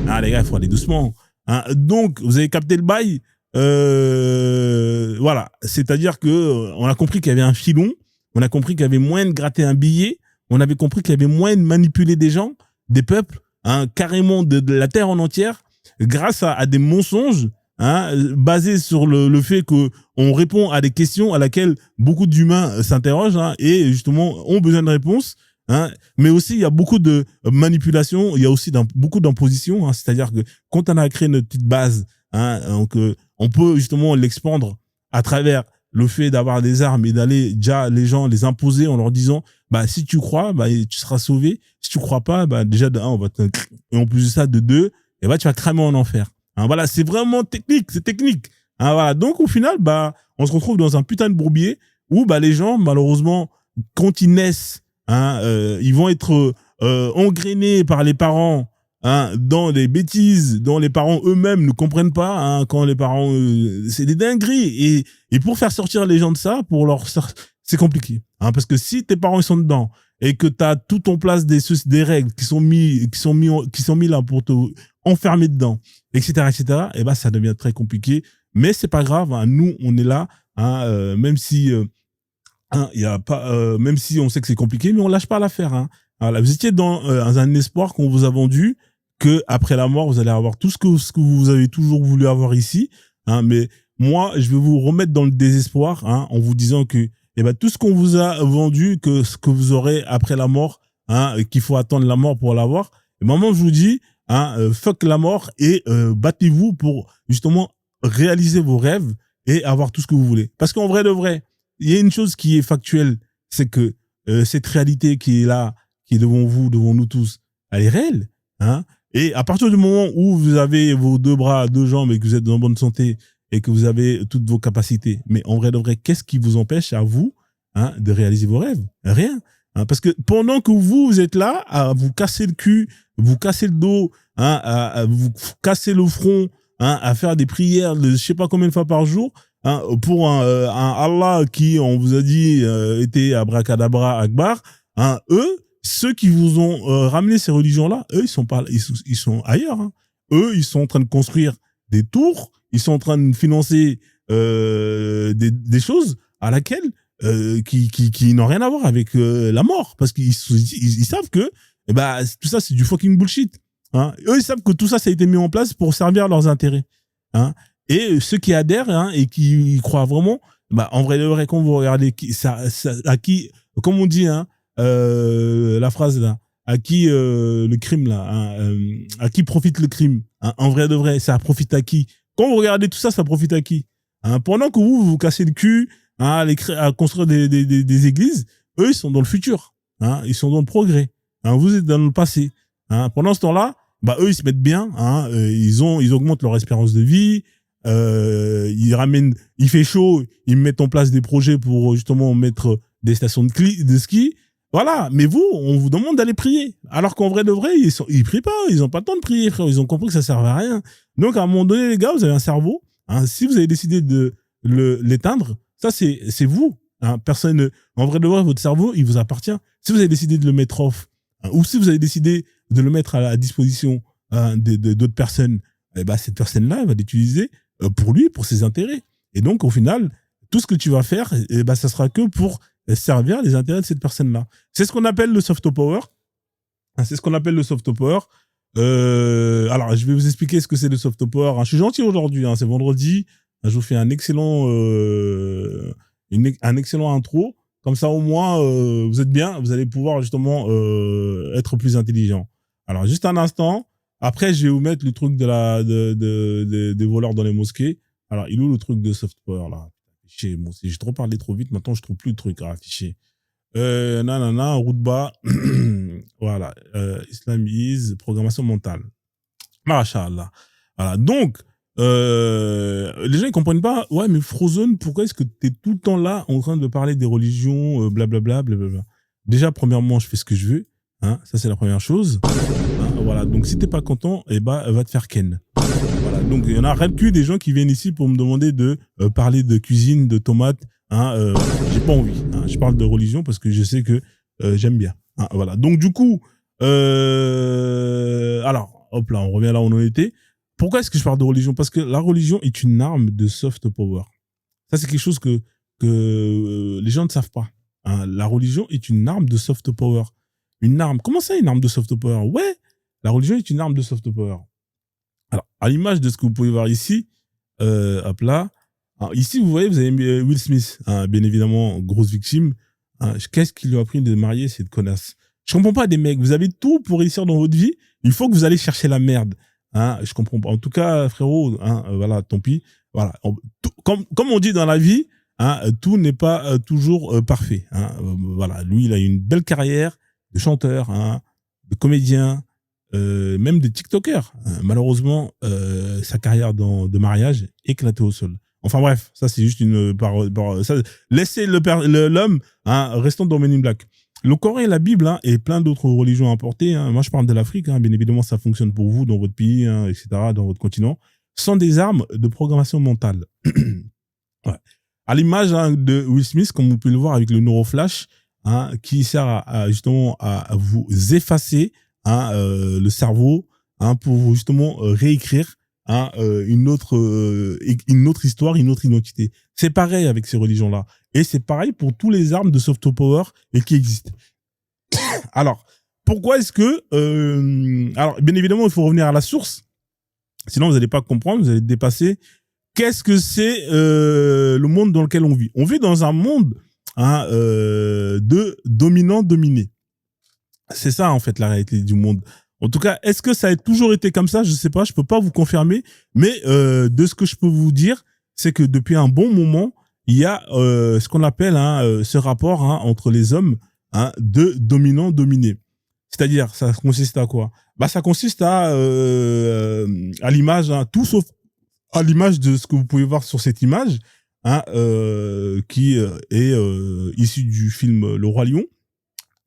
A: Ah, les gars, il faut aller doucement. Hein, donc, vous avez capté le bail. Voilà. C'est-à-dire que on a compris qu'il y avait un filon. On a compris qu'il y avait moyen de gratter un billet. On avait compris qu'il y avait moyen de manipuler des gens, des peuples, hein, carrément de la terre en entière, grâce à des mensonges, hein, basés sur le fait que on répond à des questions à laquelle beaucoup d'humains s'interrogent, hein, et justement ont besoin de réponses. Hein, mais aussi il y a beaucoup de manipulation, il y a aussi beaucoup d'imposition. Hein, c'est-à-dire que quand on a créé notre petite base, hein, donc on peut justement l'expandre à travers le fait d'avoir des armes et d'aller déjà les gens les imposer en leur disant, bah si tu crois, bah tu seras sauvé. Si tu crois pas, bah déjà de un, on va te, et en plus de ça de deux, et bah tu vas cramer en enfer. Hein, voilà, c'est vraiment technique, c'est technique. Hein, voilà, donc au final, bah on se retrouve dans un putain de bourbier où bah les gens malheureusement quand ils naissent, hein, ils vont être engrainés par les parents, hein, dans des bêtises dont les parents eux-mêmes ne comprennent pas, hein, quand les parents c'est des dingueries, et pour faire sortir les gens de ça, c'est compliqué, hein, parce que si tes parents ils sont dedans et que tu as tout en place des règles qui sont mis là pour te enfermer dedans, etc., et ben ça devient très compliqué, mais c'est pas grave, hein, nous on est là, hein, même si hein, y a pas, même si on sait que c'est compliqué, mais on lâche pas l'affaire. Hein. Voilà, vous étiez dans un espoir qu'on vous a vendu, que après la mort vous allez avoir tout ce que vous avez toujours voulu avoir ici. Hein, mais moi, je vais vous remettre dans le désespoir, hein, en vous disant que eh ben tout ce qu'on vous a vendu, que ce que vous aurez après la mort, hein, qu'il faut attendre la mort pour l'avoir. Et maintenant, je vous dis, hein, fuck la mort et battez-vous pour justement réaliser vos rêves et avoir tout ce que vous voulez. Parce qu'en vrai de vrai, il y a une chose qui est factuelle, c'est que cette réalité qui est là, qui est devant vous, devant nous tous, elle est réelle. Hein, et à partir du moment où vous avez vos deux bras, deux jambes et que vous êtes en bonne santé et que vous avez toutes vos capacités, mais en vrai de vrai, qu'est-ce qui vous empêche à vous, hein, de réaliser vos rêves? Rien. Hein, parce que pendant que vous êtes là à vous casser le cul, vous casser le dos, hein, à vous casser le front, hein, à faire des prières de je sais pas combien de fois par jour, hein, pour un Allah qui, on vous a dit, était abracadabra akbar, hein, eux, ceux qui vous ont ramené ces religions-là, eux, ils sont ailleurs. Hein. Eux, ils sont en train de construire des tours, ils sont en train de financer des choses à laquelle qui n'ont rien à voir avec la mort, parce qu'ils savent que Et bah, tout ça, c'est du fucking bullshit. Hein. Eux, ils savent que tout ça, ça a été mis en place pour servir leurs intérêts. Hein. Et ceux qui adhèrent hein, et qui y croient vraiment, bah, en vrai, quand vous regardez à qui, comme on dit, hein, la phrase là, à qui le crime là, hein, à qui profite le crime, hein, en vrai de vrai, ça profite à qui? Quand vous regardez tout ça, ça profite à qui? Hein, pendant que vous cassez le cul hein, à construire des églises, eux, ils sont dans le futur, hein, ils sont dans le progrès. Hein, vous êtes dans le passé. Hein. Pendant ce temps-là, bah eux, ils se mettent bien, hein, ils augmentent leur espérance de vie. Il fait chaud, ils mettent en place des projets pour justement mettre des stations de ski. Voilà, mais vous, on vous demande d'aller prier. Alors qu'en vrai de vrai, ils prient pas, ils ont pas le temps de prier, frère. Ils ont compris que ça sert à rien. Donc, à un moment donné, les gars, vous avez un cerveau. Hein, si vous avez décidé de l'éteindre, ça, c'est vous. Hein, personne, en vrai de vrai, votre cerveau, il vous appartient. Si vous avez décidé de le mettre off, hein, ou si vous avez décidé de le mettre à disposition hein, d'autres personnes, eh ben, cette personne-là, elle va l'utiliser pour lui, pour ses intérêts. Et donc, au final, tout ce que tu vas faire, eh ben, ça sera que pour servir les intérêts de cette personne-là. C'est ce qu'on appelle le soft power. C'est ce qu'on appelle le soft power. Alors, je vais vous expliquer ce que c'est le soft power. Je suis gentil aujourd'hui, c'est vendredi. Je vous fais un excellent intro. Comme ça, au moins, vous êtes bien. Vous allez pouvoir justement être plus intelligent. Alors, juste un instant. Après, je vais vous mettre le truc des voleurs dans les mosquées. Alors, il est où le truc de soft power, là? Bon, j'ai trop parlé trop vite. Maintenant, je trouve plus le truc à afficher. Route bas. Voilà. Islamisme, programmation mentale. Masha'Allah. Voilà. Donc, les gens, ils comprennent pas. Ouais, mais Frozen, pourquoi est-ce que t'es tout le temps là en train de parler des religions, blablabla, blablabla. Déjà, premièrement, je fais ce que je veux. Hein, ça, c'est la première chose. Hein, voilà. Donc, si t'es pas content, eh ben, va te faire ken. Voilà. Donc, il y en a rien de cul des gens qui viennent ici pour me demander de parler de cuisine, de tomates. Hein, j'ai pas envie. Hein. Je parle de religion parce que je sais que j'aime bien. Hein, voilà. Donc, du coup, alors, hop là, on revient là où on en était. Pourquoi est-ce que je parle de religion? Parce que la religion est une arme de soft power. Ça, c'est quelque chose que les gens ne savent pas. Hein. La religion est une arme de soft power. Une arme. Comment ça, une arme de soft power? Ouais, la religion est une arme de soft power. Alors, à l'image de ce que vous pouvez voir ici, hop là. Alors, ici, vous voyez, vous avez Will Smith, hein, bien évidemment, grosse victime. Hein. Qu'est-ce qui lui a pris de marier cette connasse? Je comprends pas des mecs. Vous avez tout pour réussir dans votre vie. Il faut que vous allez chercher la merde. Hein, je comprends pas. En tout cas, frérot, hein, voilà, tant pis. Voilà. Comme on dit dans la vie, hein, tout n'est pas toujours parfait. Hein. Voilà. Lui, il a une belle carrière de chanteur, hein, de comédien, même de TikToker. Hein. Malheureusement, sa carrière de mariage éclatée au sol. Enfin bref, ça c'est juste une laissez l'homme, hein, restons dans Men in Black. Le Coran et la Bible hein, et plein d'autres religions importées, hein, moi je parle de l'Afrique, hein, bien évidemment ça fonctionne pour vous dans votre pays, hein, etc., dans votre continent, sont des armes de programmation mentale. Ouais. À l'image hein, de Will Smith, comme vous pouvez le voir avec le neuroflash, hein, qui sert justement à vous effacer hein, le cerveau hein, pour justement réécrire hein, une autre histoire, une autre identité. C'est pareil avec ces religions-là. Et c'est pareil pour tous les armes de soft power et qui existent. Alors, pourquoi est-ce que... alors, bien évidemment, il faut revenir à la source. Sinon, vous n'allez pas comprendre, vous allez dépasser. Qu'est-ce que c'est le monde dans lequel on vit? On vit dans un monde hein, de dominant-dominé. C'est ça, en fait, la réalité du monde. En tout cas, est-ce que ça a toujours été comme ça? Je sais pas, je peux pas vous confirmer. Mais de ce que je peux vous dire, c'est que depuis un bon moment, il y a ce qu'on appelle hein, ce rapport hein, entre les hommes hein, de dominant-dominé. C'est-à-dire, ça consiste à quoi? Bah, ça consiste à l'image, hein, tout sauf à l'image de ce que vous pouvez voir sur cette image, hein, qui est issue du film Le Roi Lion,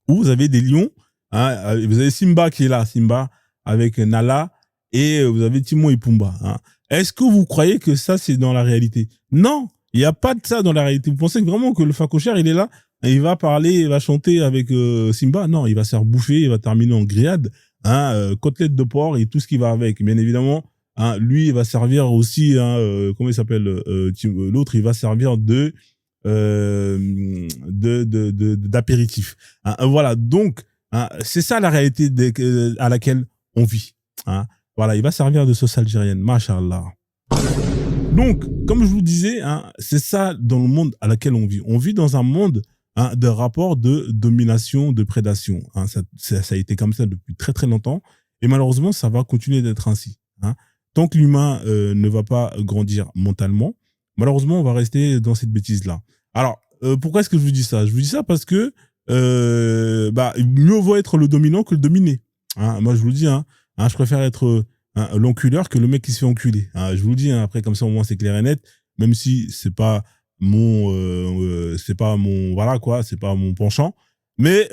A: où vous avez des lions. Hein, vous avez Simba qui est là, Simba, avec Nala, et vous avez Timon et Pumba. Hein. Est-ce que vous croyez que ça, c'est dans la réalité? Non, il n'y a pas de ça dans la réalité. Vous pensez vraiment que le phacochère, il est là, et il va parler, il va chanter avec Simba? Non, il va se faire bouffer, il va terminer en grillade, hein, côtelette de porc et tout ce qui va avec. Bien évidemment, hein, lui, il va servir aussi, hein, comment il s'appelle l'autre, il va servir d'apéritif. Hein, voilà, donc, Hein. C'est ça la réalité à laquelle on vit. Hein. Voilà, il va servir de sauce algérienne, mashallah. Donc, comme je vous disais, hein, c'est ça dans le monde à laquelle on vit. On vit dans un monde de rapports de domination, de prédation. Hein. Ça a été comme ça depuis très très longtemps. Et malheureusement, ça va continuer d'être ainsi. Hein. Tant que l'humain ne va pas grandir mentalement, malheureusement, on va rester dans cette bêtise-là. Alors, pourquoi est-ce que je vous dis ça? Je vous dis ça parce que mieux vaut être le dominant que le dominé. Hein. Moi, je vous le dis, je préfère être l'enculeur que le mec qui se fait enculer. Hein. Je vous le dis, après, comme ça, au moins, c'est clair et net, même si c'est pas voilà quoi, c'est pas mon penchant, mais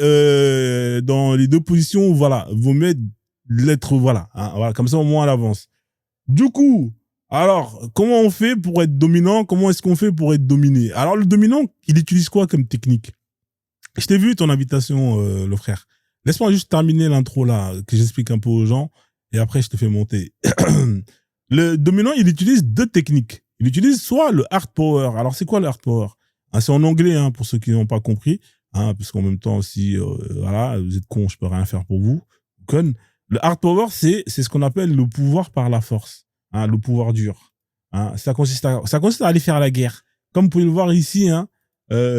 A: dans les deux positions, voilà, vaut mieux l'être, voilà, voilà, comme ça au moins à l'avance. Du coup, alors comment on fait pour être dominant? Comment est-ce qu'on fait pour être dominé? Alors le dominant, il utilise quoi comme technique? Je t'ai vu ton invitation, le frère. Laisse-moi juste terminer l'intro là, que j'explique un peu aux gens, et après je te fais monter. Le dominant, il utilise deux techniques. Il utilise soit le hard power. Alors, c'est quoi le hard power? C'est en anglais, pour ceux qui n'ont pas compris, parce qu'en même temps, si voilà, vous êtes con, je peux rien faire pour vous. Con. Le hard power, c'est ce qu'on appelle le pouvoir par la force, le pouvoir dur. Ça consiste à aller faire la guerre. Comme vous pouvez le voir ici,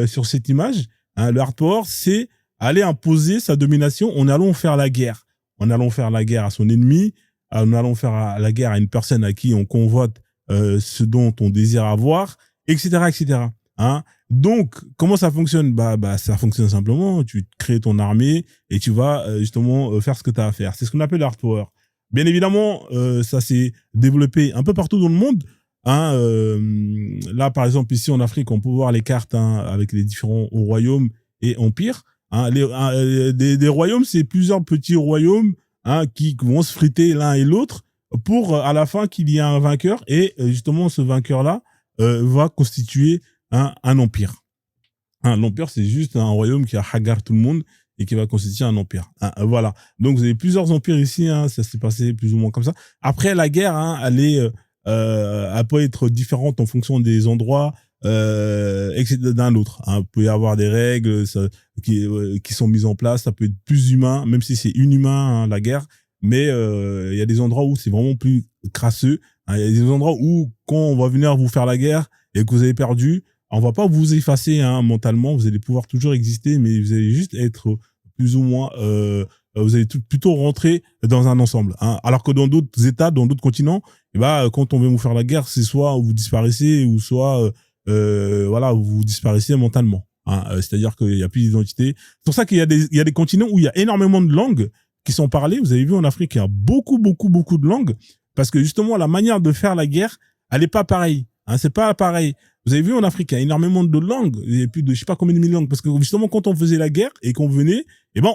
A: sur cette image, le hard power, c'est aller imposer sa domination en allant faire la guerre. En allant faire la guerre à son ennemi, en allant faire la guerre à une personne à qui on convoite ce dont on désire avoir, etc., etc. Hein. Donc, comment ça fonctionne? Ça fonctionne simplement. Tu crées ton armée et tu vas justement faire ce que tu as à faire. C'est ce qu'on appelle le hard power. Bien évidemment, ça s'est développé un peu partout dans le monde. Là, par exemple, ici en Afrique, on peut voir les cartes avec les différents royaumes et empires. Des royaumes, c'est plusieurs petits royaumes qui vont se friter l'un et l'autre pour à la fin qu'il y ait un vainqueur et justement ce vainqueur-là va constituer un empire. L'empire, c'est juste un royaume qui a hagar tout le monde et qui va constituer un empire. Voilà. Donc vous avez plusieurs empires ici, ça s'est passé plus ou moins comme ça. Après la guerre, elle peut être différente en fonction des endroits d'un autre. Il peut y avoir des règles qui sont mises en place, ça peut être plus humain, même si c'est inhumain la guerre, mais il y a des endroits où c'est vraiment plus crasseux. Il y a des endroits où quand on va venir vous faire la guerre et que vous avez perdu, on va pas vous effacer mentalement, vous allez pouvoir toujours exister, mais vous allez juste être plus ou moins vous allez plutôt rentrer dans un ensemble. Alors que dans d'autres États, dans d'autres continents, quand on vient vous faire la guerre, c'est soit vous disparaissez ou soit voilà, vous disparaissez mentalement. C'est-à-dire qu'il y a plus d'identité. C'est pour ça qu'il y a des continents où il y a énormément de langues qui sont parlées. Vous avez vu en Afrique, il y a beaucoup de langues parce que justement la manière de faire la guerre, elle est pas pareille. C'est pas pareil. Vous avez vu en Afrique, il y a énormément de langues, il y a plus de je sais pas combien de millions de langues parce que justement quand on faisait la guerre et qu'on venait,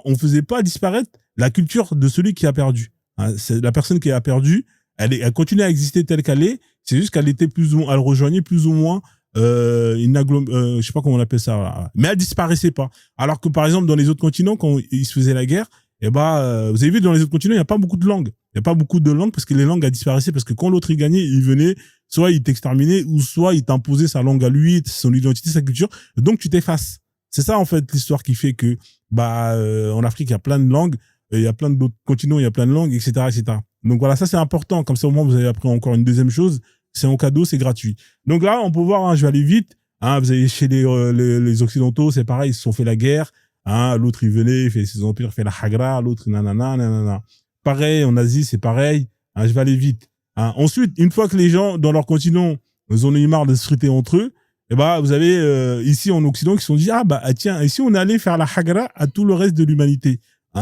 A: on faisait pas disparaître la culture de celui qui a perdu. C'est la personne qui a perdu, elle continue à exister telle qu'elle est, c'est juste qu'elle était plus ou moins, elle rejoignait plus ou moins je sais pas comment on appelle ça, mais elle disparaissait pas. Alors que par exemple dans les autres continents quand ils se faisaient la guerre, vous avez vu dans les autres continents il y a pas beaucoup de langues, parce que les langues elles disparaissaient parce que quand l'autre il gagnait, il venait soit il t'exterminait ou soit il t'imposait sa langue à lui, son identité, sa culture, donc tu t'effaces. C'est ça en fait l'histoire qui fait que en Afrique il y a plein de langues, il y a plein d'autres continents, il y a plein de langues, etc., etc. Donc voilà, ça c'est important, comme ça au moins vous avez appris encore une deuxième chose. C'est en cadeau, c'est gratuit. Donc là, on peut voir, je vais aller vite. Vous avez chez les Occidentaux, c'est pareil, ils se sont fait la guerre. L'autre, il venait, il fait ses empires, il fait la hagra, l'autre, nanana. Pareil, en Asie, c'est pareil. Je vais aller vite. Ensuite, une fois que les gens, dans leur continent, ils en ont eu marre de se friter entre eux, vous avez ici en Occident qui se sont dit, tiens, ici, on allait faire la hagra à tout le reste de l'humanité.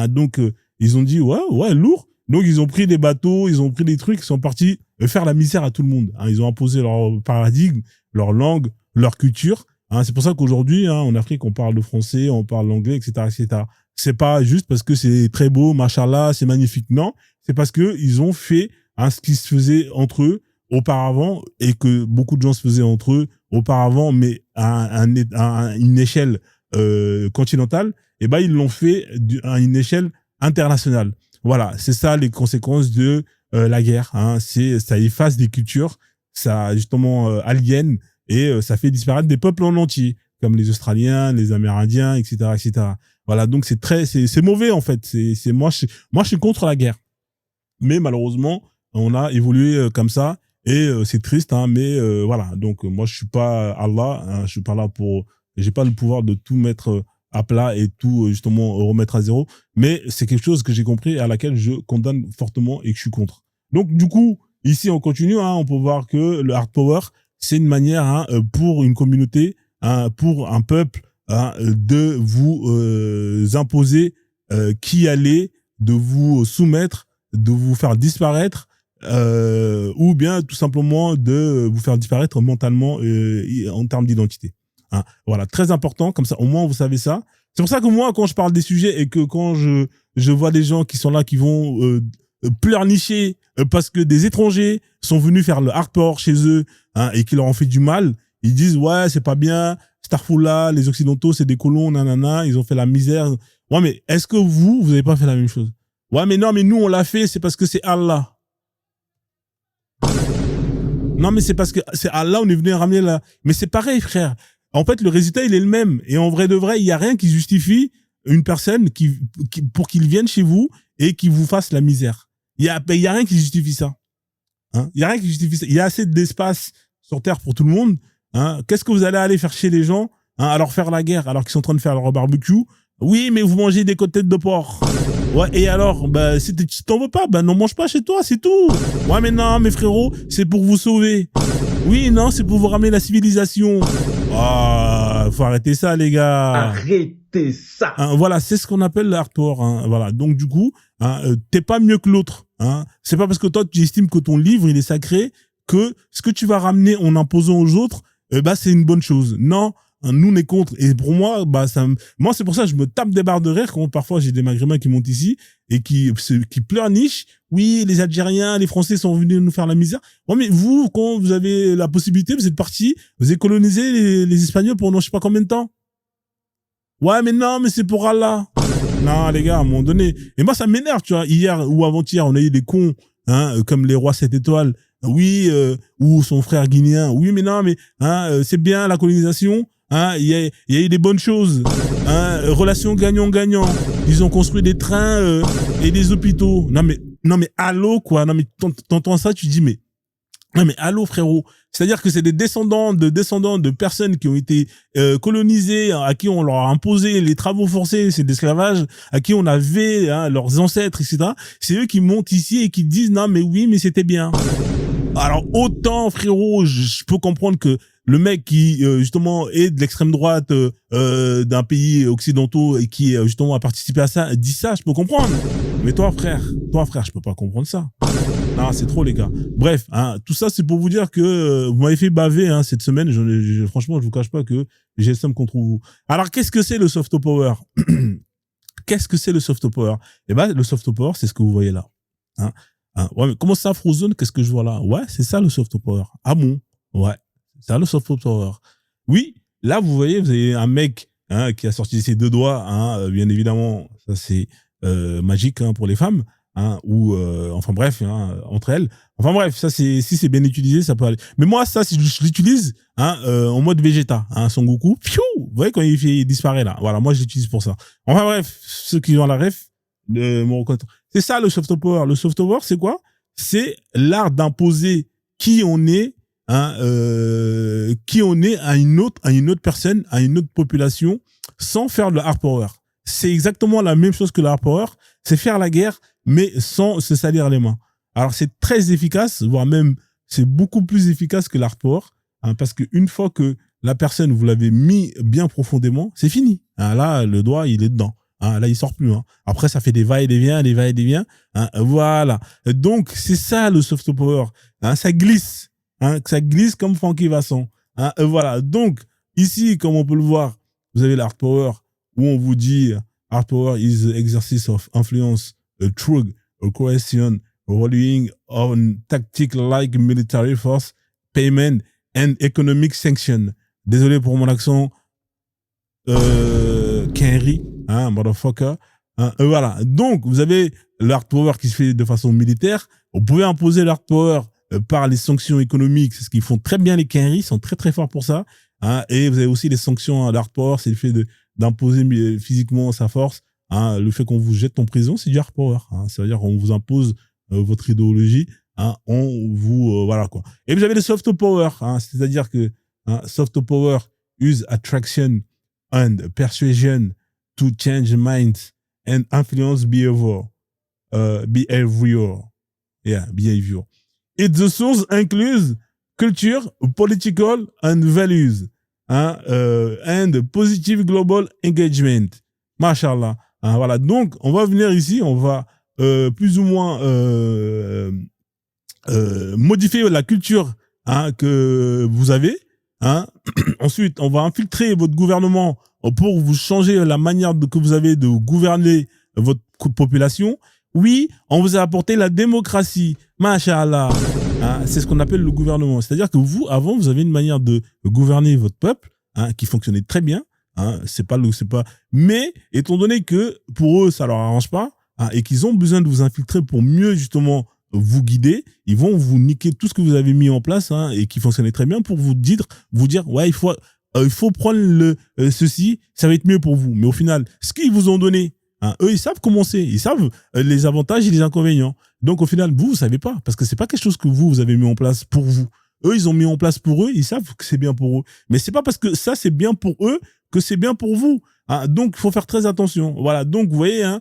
A: Donc, ils ont dit, ouais, lourd. Donc, ils ont pris des bateaux, ils ont pris des trucs, ils sont partis faire la misère à tout le monde. Ils ont imposé leur paradigme, leur langue, leur culture. C'est pour ça qu'aujourd'hui, en Afrique, on parle le français, on parle l'anglais, etc., etc. C'est pas juste parce que c'est très beau, machallah, c'est magnifique. Non, c'est parce que ils ont fait ce qui se faisait entre eux auparavant et que beaucoup de gens se faisaient entre eux auparavant, mais à une échelle continentale. Ils l'ont fait à une échelle internationale. Voilà, c'est ça les conséquences de la guerre. Ça efface des cultures, ça justement aliène et ça fait disparaître des peuples en entier, comme les Australiens, les Amérindiens, etc., etc. Voilà, donc c'est mauvais en fait. Moi je suis contre la guerre. Mais malheureusement, on a évolué comme ça et c'est triste, hein. Mais voilà, donc moi je suis pas Allah, hein, je suis pas là pour, j'ai pas le pouvoir de tout mettre à plat et tout justement remettre à zéro. Mais c'est quelque chose que j'ai compris et à laquelle je condamne fortement et que je suis contre. Donc du coup, ici on continue, hein, on peut voir que le hard power, c'est une manière, hein, pour une communauté, hein, pour un peuple, hein, de vous imposer qui allait, de vous soumettre, de vous faire disparaître, ou bien tout simplement de vous faire disparaître mentalement en termes d'identité. Hein. Voilà, très important, comme ça au moins vous savez ça. C'est pour ça que moi, quand je parle des sujets et que quand je vois des gens qui sont là, qui vont pleurnicher parce que des étrangers sont venus faire le hard power chez eux, hein, et qui leur ont fait du mal, ils disent ouais c'est pas bien, Starfoula, les occidentaux c'est des colons, nanana, ils ont fait la misère. Ouais mais est-ce que vous avez pas fait la même chose? Ouais mais non mais nous on l'a fait, c'est parce que c'est Allah. Non mais c'est parce que c'est Allah, on est venu ramener là. Mais c'est pareil frère. En fait le résultat il est le même et en vrai de vrai il y a rien qui justifie une personne pour qu'il vienne chez vous et qu'il vous fasse la misère. Il y a rien qui justifie ça. Hein, il y a rien qui justifie ça. Il y a assez d'espace sur terre pour tout le monde. Hein. Qu'est-ce que vous allez aller faire chez les gens, hein, à leur faire la guerre alors qu'ils sont en train de faire leur barbecue? Oui, mais vous mangez des côtelettes de porc. Ouais, et alors, bah, si t'en veux pas, bah, n'en mange pas chez toi, c'est tout. Ouais, mais non, mes frérots, c'est pour vous sauver. Oui, non, c'est pour vous ramener la civilisation. Ah, faut arrêter ça, les gars.
C: Arrêtez ça.
A: Hein, voilà, c'est ce qu'on appelle le hard power. Hein, voilà, donc du coup, hein, t'es pas mieux que l'autre. Hein. C'est pas parce que toi, tu estimes que ton livre, il est sacré, que ce que tu vas ramener en imposant aux autres, bah, c'est une bonne chose. Non. Nous on est contre, et pour moi bah moi c'est pour ça que je me tape des barres de rire quand parfois j'ai des maghrébins qui montent ici et qui pleurnichent. Oui, les Algériens, les Français sont venus nous faire la misère. Ouais, mais vous, quand vous avez la possibilité, vous êtes partis, vous avez colonisé les Espagnols pendant je sais pas combien de temps. Ouais, mais non, mais c'est pour Allah. Non, les gars, à un moment donné. Et moi, ça m'énerve, tu vois. Hier ou avant-hier, on a eu des cons, hein, comme les rois 7 étoiles. Oui, ou son frère guinéen. Oui, mais non, mais hein, c'est bien la colonisation. Hein, il y a eu des bonnes choses. Hein, relation gagnant-gagnant. Ils ont construit des trains et des hôpitaux. Non mais allô quoi. Non mais t'entends ça, tu dis mais non mais allô frérot. C'est-à-dire que c'est des descendants de personnes qui ont été colonisées, à qui on leur a imposé les travaux forcés, c'est de l'esclavage, à qui on avait, hein, leurs ancêtres, etc. C'est eux qui montent ici et qui disent non mais oui mais c'était bien. Alors autant frérot, je peux comprendre que le mec qui justement est de l'extrême droite d'un pays occidentaux et qui justement a participé à ça dit ça, je peux comprendre. Mais toi frère, je peux pas comprendre ça. Non, c'est trop les gars. Bref, hein, tout ça c'est pour vous dire que vous m'avez fait baver, hein, cette semaine. Franchement, je vous cache pas que j'ai le seum contre vous. Alors qu'est-ce que c'est le soft power? Qu'est-ce que c'est le soft power? Eh ben le soft power, c'est ce que vous voyez là. Hein? Hein? Ouais, mais comment ça, Frozen? Qu'est-ce que je vois là? Ouais, c'est ça le soft power. Ah bon? Ouais. C'est le soft power. Oui, là, vous voyez, vous avez un mec, hein, qui a sorti ses deux doigts, hein, bien évidemment, ça c'est magique, hein, pour les femmes, hein, ou enfin bref, hein, entre elles. Enfin bref, ça c'est, si c'est bien utilisé, ça peut aller. Mais moi, ça, si je l'utilise, hein, en mode Vegeta, hein, Son Goku, piou, vous voyez quand il disparaît là. Voilà, moi je l'utilise pour ça. Enfin bref, ceux qui ont la ref, me reconnaître. C'est ça le soft power. Le soft power, c'est quoi? C'est l'art d'imposer qui on est, hein, qui on est à une autre personne, à une autre population, sans faire le hard power. C'est exactement la même chose que le hard power. C'est faire la guerre, mais sans se salir les mains. Alors c'est très efficace, voire même c'est beaucoup plus efficace que le hard power, hein, parce qu'une fois que la personne, vous l'avez mis bien profondément, c'est fini. Hein, là, le doigt, il est dedans. Hein, là, il sort plus. Hein. Après, ça fait des va-et-vient, des va-et-vient. Hein, voilà. Donc, c'est ça le soft power. Hein, ça glisse. Hein, ça glisse comme Francky Vincent. Hein, voilà. Donc, ici, comme on peut le voir, vous avez l'hard power où on vous dit hard power is the exercise of influence, through a coercion, relying on tactics like military force, payment and economic sanction. Désolé pour mon accent. Kenry, hein, motherfucker. Hein, voilà. Donc, vous avez l'hard power qui se fait de façon militaire. Vous pouvez imposer l'hard power par les sanctions économiques. C'est ce qu'ils font très bien les Kenry. Ils sont très, très forts pour ça. Hein, et vous avez aussi les sanctions à l'hard power. C'est le fait d'imposer physiquement sa force, hein, le fait qu'on vous jette en prison, c'est du hard power. Hein. C'est-à-dire qu'on vous impose votre idéologie, hein, on vous voilà quoi. Et vous avez le soft power, hein, c'est-à-dire que soft power use attraction and persuasion to change minds and influence behavior. Behavior. It the source includes culture, political and values, hein, and positive global engagement. Mashallah. Hein, voilà. Donc, on va venir ici, on va plus ou moins modifier la culture, hein, que vous avez. Hein. Ensuite, on va infiltrer votre gouvernement pour vous changer la manière que vous avez de gouverner votre population. Oui, on vous a apporté la démocratie. Masha'Allah. Hein, c'est ce qu'on appelle le gouvernement. C'est-à-dire que vous, avant, vous avez une manière de gouverner votre peuple, hein, qui fonctionnait très bien. Hein, mais, étant donné que pour eux, ça leur arrange pas, hein, et qu'ils ont besoin de vous infiltrer pour mieux, justement, vous guider, ils vont vous niquer tout ce que vous avez mis en place, hein, et qui fonctionnait très bien pour vous dire, ouais, il faut prendre ceci, ça va être mieux pour vous. Mais au final, ce qu'ils vous ont donné, hein, eux, ils savent comment c'est, ils savent les avantages et les inconvénients. Donc, au final, vous savez pas, parce que c'est pas quelque chose que vous avez mis en place pour vous. Eux, ils ont mis en place pour eux, ils savent que c'est bien pour eux. Mais c'est pas parce que ça, c'est bien pour eux que c'est bien pour vous. Hein. Donc, il faut faire très attention. Voilà. Donc, vous voyez, hein,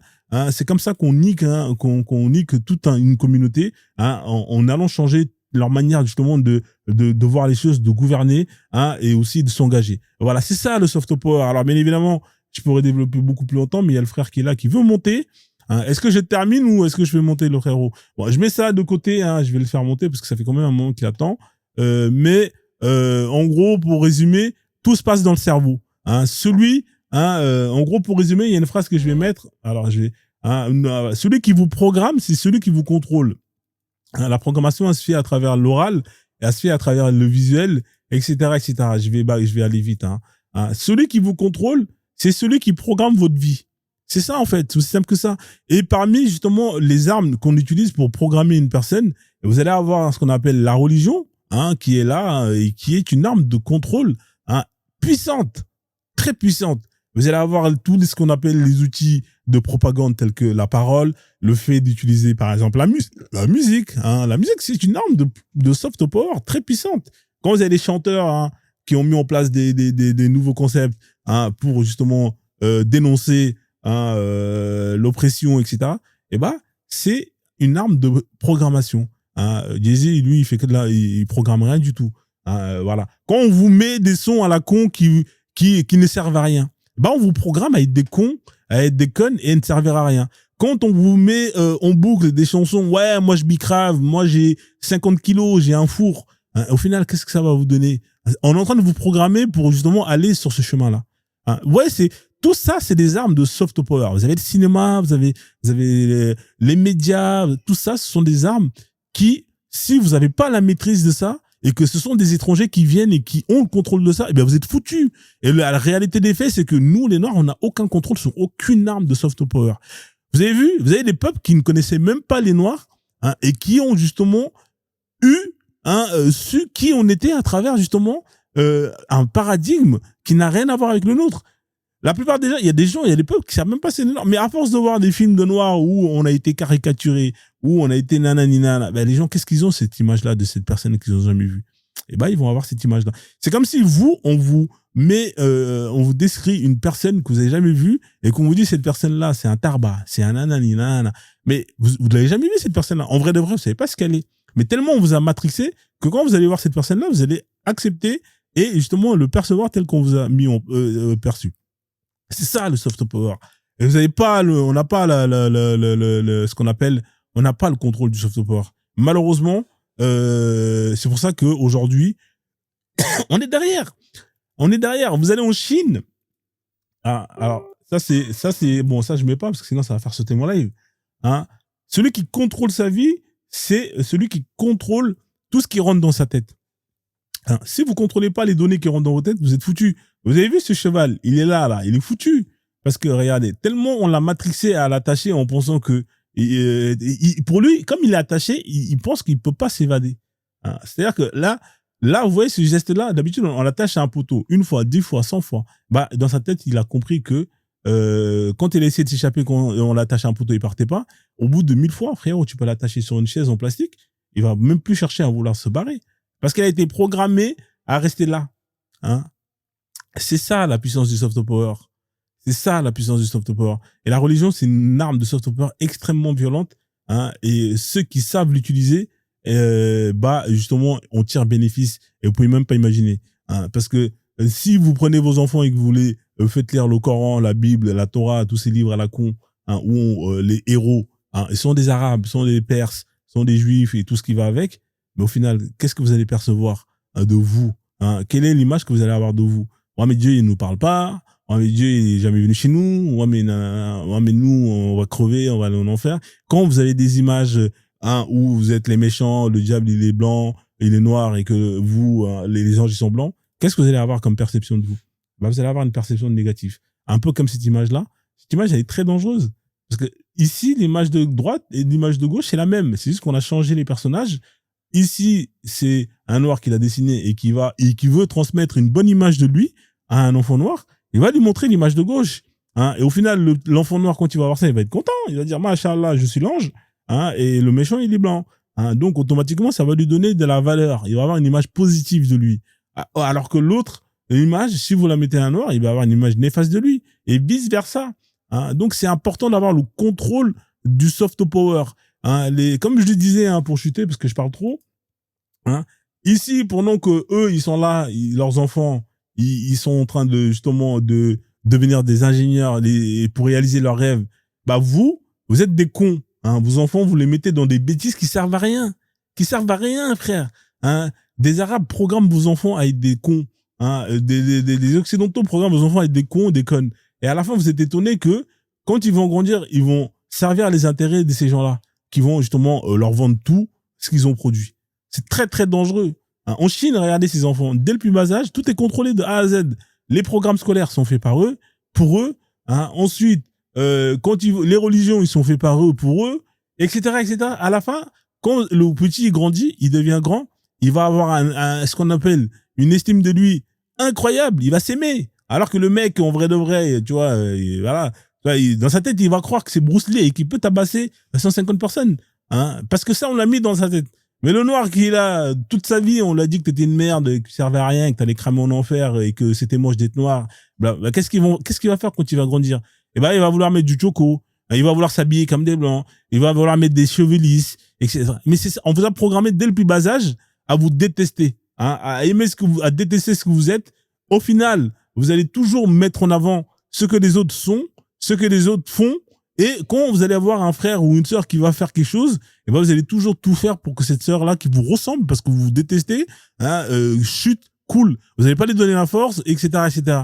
A: c'est comme ça qu'on nique, hein, qu'on nique toute une communauté, hein, en allant changer leur manière, justement, de voir les choses, de gouverner, hein, et aussi de s'engager. Voilà. C'est ça, le soft power. Alors, bien évidemment, je pourrais développer beaucoup plus longtemps, mais il y a le frère qui est là, qui veut monter. Hein. Est-ce que je termine ou est-ce que je vais monter le frérot? Bon, je mets ça de côté, hein, je vais le faire monter parce que ça fait quand même un moment qu'il attend. Mais en gros, pour résumer, tout se passe dans le cerveau. Hein. En gros, pour résumer, il y a une phrase que je vais mettre. Alors, celui qui vous programme, c'est celui qui vous contrôle. Hein, la programmation, elle se fait à travers l'oral, elle se fait à travers le visuel, etc., etc. Je vais aller vite. Hein. Hein. Celui qui vous contrôle, c'est celui qui programme votre vie. C'est ça, en fait. C'est aussi simple que ça. Et parmi, justement, les armes qu'on utilise pour programmer une personne, vous allez avoir ce qu'on appelle la religion, hein, qui est là, hein, et qui est une arme de contrôle, hein, puissante, très puissante. Vous allez avoir tous ce qu'on appelle les outils de propagande tels que la parole, le fait d'utiliser, par exemple, la musique. Hein. La musique, c'est une arme de soft power très puissante. Quand vous avez des chanteurs, hein, qui ont mis en place des nouveaux concepts, hein, pour justement dénoncer, hein, l'oppression, etc., eh ben, c'est une arme de programmation. Hein. Jay-Z, lui, il programme rien du tout. Hein, voilà. Quand on vous met des sons à la con qui ne servent à rien, bah on vous programme à être des cons, à être des connes et ne servir à rien. Quand on vous met en boucle des chansons, ouais, moi je bicrave, moi j'ai 50 kilos, j'ai un four, hein, au final, qu'est-ce que ça va vous donner? On est en train de vous programmer pour justement aller sur ce chemin-là. Hein. Ouais, tout ça, c'est des armes de soft power. Vous avez le cinéma, vous avez les médias, tout ça, ce sont des armes qui, si vous n'avez pas la maîtrise de ça, et que ce sont des étrangers qui viennent et qui ont le contrôle de ça, eh bien vous êtes foutus. Et la réalité des faits, c'est que nous, les Noirs, on n'a aucun contrôle sur aucune arme de soft power. Vous avez vu, vous avez des peuples qui ne connaissaient même pas les Noirs, hein, et qui ont justement eu, hein, su qui on était à travers justement un paradigme qui n'a rien à voir avec le nôtre. La plupart des gens, il y a des peuples qui savent même pas c'est les Noirs. Mais à force de voir des films de Noirs où on a été caricaturé, où on a été nanana, ben les gens, qu'est-ce qu'ils ont cette image-là de cette personne qu'ils n'ont jamais vue? Eh ben, ils vont avoir cette image-là. C'est comme si on vous décrit une personne que vous avez jamais vue et qu'on vous dit cette personne-là, c'est un tarba, c'est un nanana. Mais vous l'avez jamais vu cette personne-là. En vrai de vrai, vous savez pas ce qu'elle est. Mais tellement on vous a matrixé que quand vous allez voir cette personne-là, vous allez accepter et justement le percevoir tel qu'on vous a mis perçu. C'est ça le soft power. Et vous avez pas on n'a pas ce qu'on appelle, on n'a pas le contrôle du soft power. Malheureusement, c'est pour ça que aujourd'hui, on est derrière. On est derrière. Vous allez en Chine. Ah, alors ça c'est bon, ça je mets pas parce que sinon ça va faire sauter mon live. Hein, celui qui contrôle sa vie, c'est celui qui contrôle tout ce qui rentre dans sa tête. Hein, si vous contrôlez pas les données qui rentrent dans vos têtes, vous êtes foutus. Vous avez vu ce cheval, il est là, il est foutu. Parce que regardez, tellement on l'a matrixé à l'attacher en pensant que, pour lui, comme il est attaché, il pense qu'il peut pas s'évader. Hein, c'est-à-dire que là, Là, vous voyez ce geste-là, d'habitude, on l'attache à un poteau, 1 fois, 10 fois, 100 fois. Bah, dans sa tête, il a compris que quand il a essayé de s'échapper, quand on l'attache à un poteau, il partait pas. Au bout de 1000 fois, frérot, tu peux l'attacher sur une chaise en plastique, il va même plus chercher à vouloir se barrer. Parce qu'elle a été programmée à rester là. Hein. C'est ça la puissance du soft power. C'est ça la puissance du soft power. Et la religion, c'est une arme de soft power extrêmement violente. Hein, et ceux qui savent l'utiliser, bah justement, on tire bénéfice. Et vous pouvez même pas imaginer. Hein, parce que si vous prenez vos enfants et que vous les faites lire le Coran, la Bible, la Torah, tous ces livres à la con, hein, où les héros, hein, ils sont des Arabes, sont des Perses, sont des Juifs et tout ce qui va avec. Mais au final, qu'est-ce que vous allez percevoir de vous? Hein? Quelle est l'image que vous allez avoir de vous? Ouais, mais Dieu, il nous parle pas. Ouais, mais Dieu, il est jamais venu chez nous. Ouais, mais nous, on va crever, on va aller en enfer. Quand vous avez des images, hein, où vous êtes les méchants, le diable, il est blanc, il est noir, et que vous, les anges, ils sont blancs, qu'est-ce que vous allez avoir comme perception de vous? Bah, vous allez avoir une perception négative. Un peu comme cette image-là. Cette image, elle est très dangereuse. Parce que ici, l'image de droite et l'image de gauche, c'est la même. C'est juste qu'on a changé les personnages. Ici, c'est un noir qui l'a dessiné et qui veut transmettre une bonne image de lui à un enfant noir. Il va lui montrer l'image de gauche. Hein, et au final, l'enfant noir, quand il va voir ça, il va être content. Il va dire, Machallah, je suis l'ange. Hein, et le méchant, il est blanc. Hein, donc, automatiquement, ça va lui donner de la valeur. Il va avoir une image positive de lui. Alors que l'autre, l'image, si vous la mettez à un noir, il va avoir une image néfaste de lui. Et vice versa. Hein, donc, c'est important d'avoir le contrôle du soft power. Hein, comme je le disais, hein, pour chuter, parce que je parle trop, hein, ici, pendant que eux, ils sont là, leurs enfants, ils sont en train de, justement, de devenir des ingénieurs pour réaliser leurs rêves, bah vous êtes des cons. Hein, vos enfants, vous les mettez dans des bêtises qui servent à rien. Qui servent à rien, frère. Hein, des Arabes programment vos enfants à être des cons. Hein, des Occidentaux programment vos enfants à être des cons, des connes. Et à la fin, vous êtes étonnés que, quand ils vont grandir, ils vont servir les intérêts de ces gens-là, qui vont justement leur vendre tout ce qu'ils ont produit. C'est très, très dangereux. Hein, en Chine, regardez ces enfants. Dès le plus bas âge, tout est contrôlé de A à Z. Les programmes scolaires sont faits par eux, pour eux. Hein. Ensuite, quand les religions, ils sont faits par eux, pour eux, etc., etc. À la fin, quand le petit grandit, il devient grand, il va avoir ce qu'on appelle une estime de lui incroyable. Il va s'aimer. Alors que le mec, en vrai de vrai, tu vois, voilà, dans sa tête, il va croire que c'est Bruce Lee et qu'il peut tabasser 150 personnes. Hein, parce que ça, on l'a mis dans sa tête. Mais le noir qui est là, toute sa vie, on l'a dit que t'étais une merde, que tu servais à rien, que t'allais cramer en enfer et que c'était moche d'être noir. Bah, qu'est-ce qu'il va faire quand il va grandir? Eh ben, il va vouloir mettre du choco. Il va vouloir s'habiller comme des blancs. Il va vouloir mettre des cheveux lisses, etc. Mais on vous a programmé dès le plus bas âge à vous détester, hein, à aimer à détester ce que vous êtes. Au final, vous allez toujours mettre en avant ce que les autres sont, ce que les autres font. Et quand vous allez avoir un frère ou une sœur qui va faire quelque chose, et ben vous allez toujours tout faire pour que cette sœur-là qui vous ressemble, parce que vous vous détestez, hein, chute, cool. Vous n'allez pas lui donner la force, etc., etc.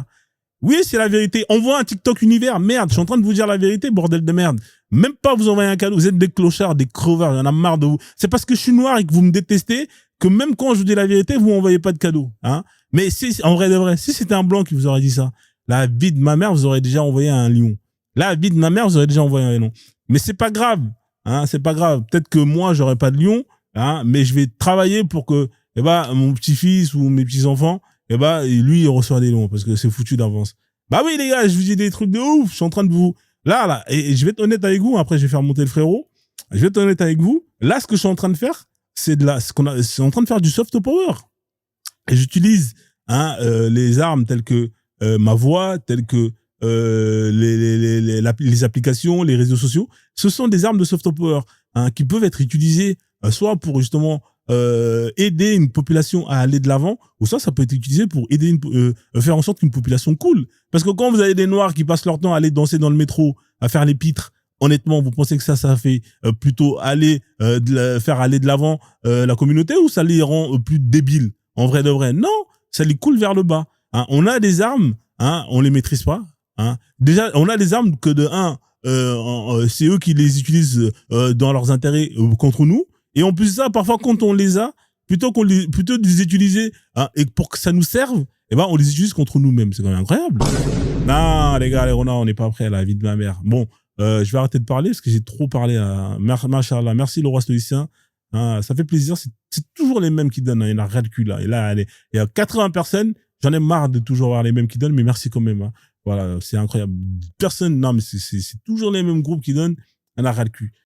A: Oui, c'est la vérité. Envoie un TikTok univers. Merde, je suis en train de vous dire la vérité, bordel de merde. Même pas vous envoyer un cadeau. Vous êtes des clochards, des creveurs. Il y en a marre de vous. C'est parce que je suis noir et que vous me détestez que même quand je vous dis la vérité, vous m'envoyez pas de cadeau. Hein. Mais en vrai de vrai, si c'était un blanc qui vous aurait dit ça, la vie de ma mère, vous aurez déjà envoyé un lion. La vie de ma mère, vous aurez déjà envoyé un lion. Mais c'est pas grave. Hein, c'est pas grave. Peut-être que moi, j'aurais pas de lion, hein, mais je vais travailler pour que, mon petit-fils ou mes petits-enfants, lui, il reçoit des lions parce que c'est foutu d'avance. Bah oui, les gars, je vous dis des trucs de ouf. Je suis en train de vous, là, et je vais être honnête avec vous. Après, je vais faire monter le frérot. Je vais être honnête avec vous. Là, ce que je suis en train de faire, c'est c'est en train de faire du soft power. Et j'utilise, hein, les armes telles que, ma voix, telles que, les applications, les réseaux sociaux, ce sont des armes de soft power, hein, qui peuvent être utilisées soit pour justement aider une population à aller de l'avant, ou soit ça peut être utilisé pour aider faire en sorte qu'une population coule. Parce que quand vous avez des noirs qui passent leur temps à aller danser dans le métro, à faire les pitres, honnêtement, vous pensez que ça fait plutôt faire aller de l'avant la communauté, ou ça les rend plus débiles, en vrai de vrai? Non, ça les coule vers le bas. Hein. On a des armes, hein, on les maîtrise pas. Hein. Déjà, on a des armes que c'est eux qui les utilisent dans leurs intérêts contre nous. Et en plus de ça, parfois quand on les a, plutôt de les utiliser, hein, et pour que ça nous serve, on les utilise contre nous-mêmes. C'est quand même incroyable. Non, les gars, les renards, on n'est pas prêts à la vie de ma mère. Bon, je vais arrêter de parler parce que j'ai trop parlé. Machallah. Merci le roi stoïcien. Hein, ça fait plaisir. C'est toujours les mêmes qui donnent. Hein. Il y en a rien de cul là. Et là, il y a 80 personnes. J'en ai marre de toujours voir les mêmes qui donnent, mais merci quand même. Hein. Voilà, c'est incroyable. Personne, non, mais c'est toujours les mêmes groupes qui donnent. Il y en a rien de cul.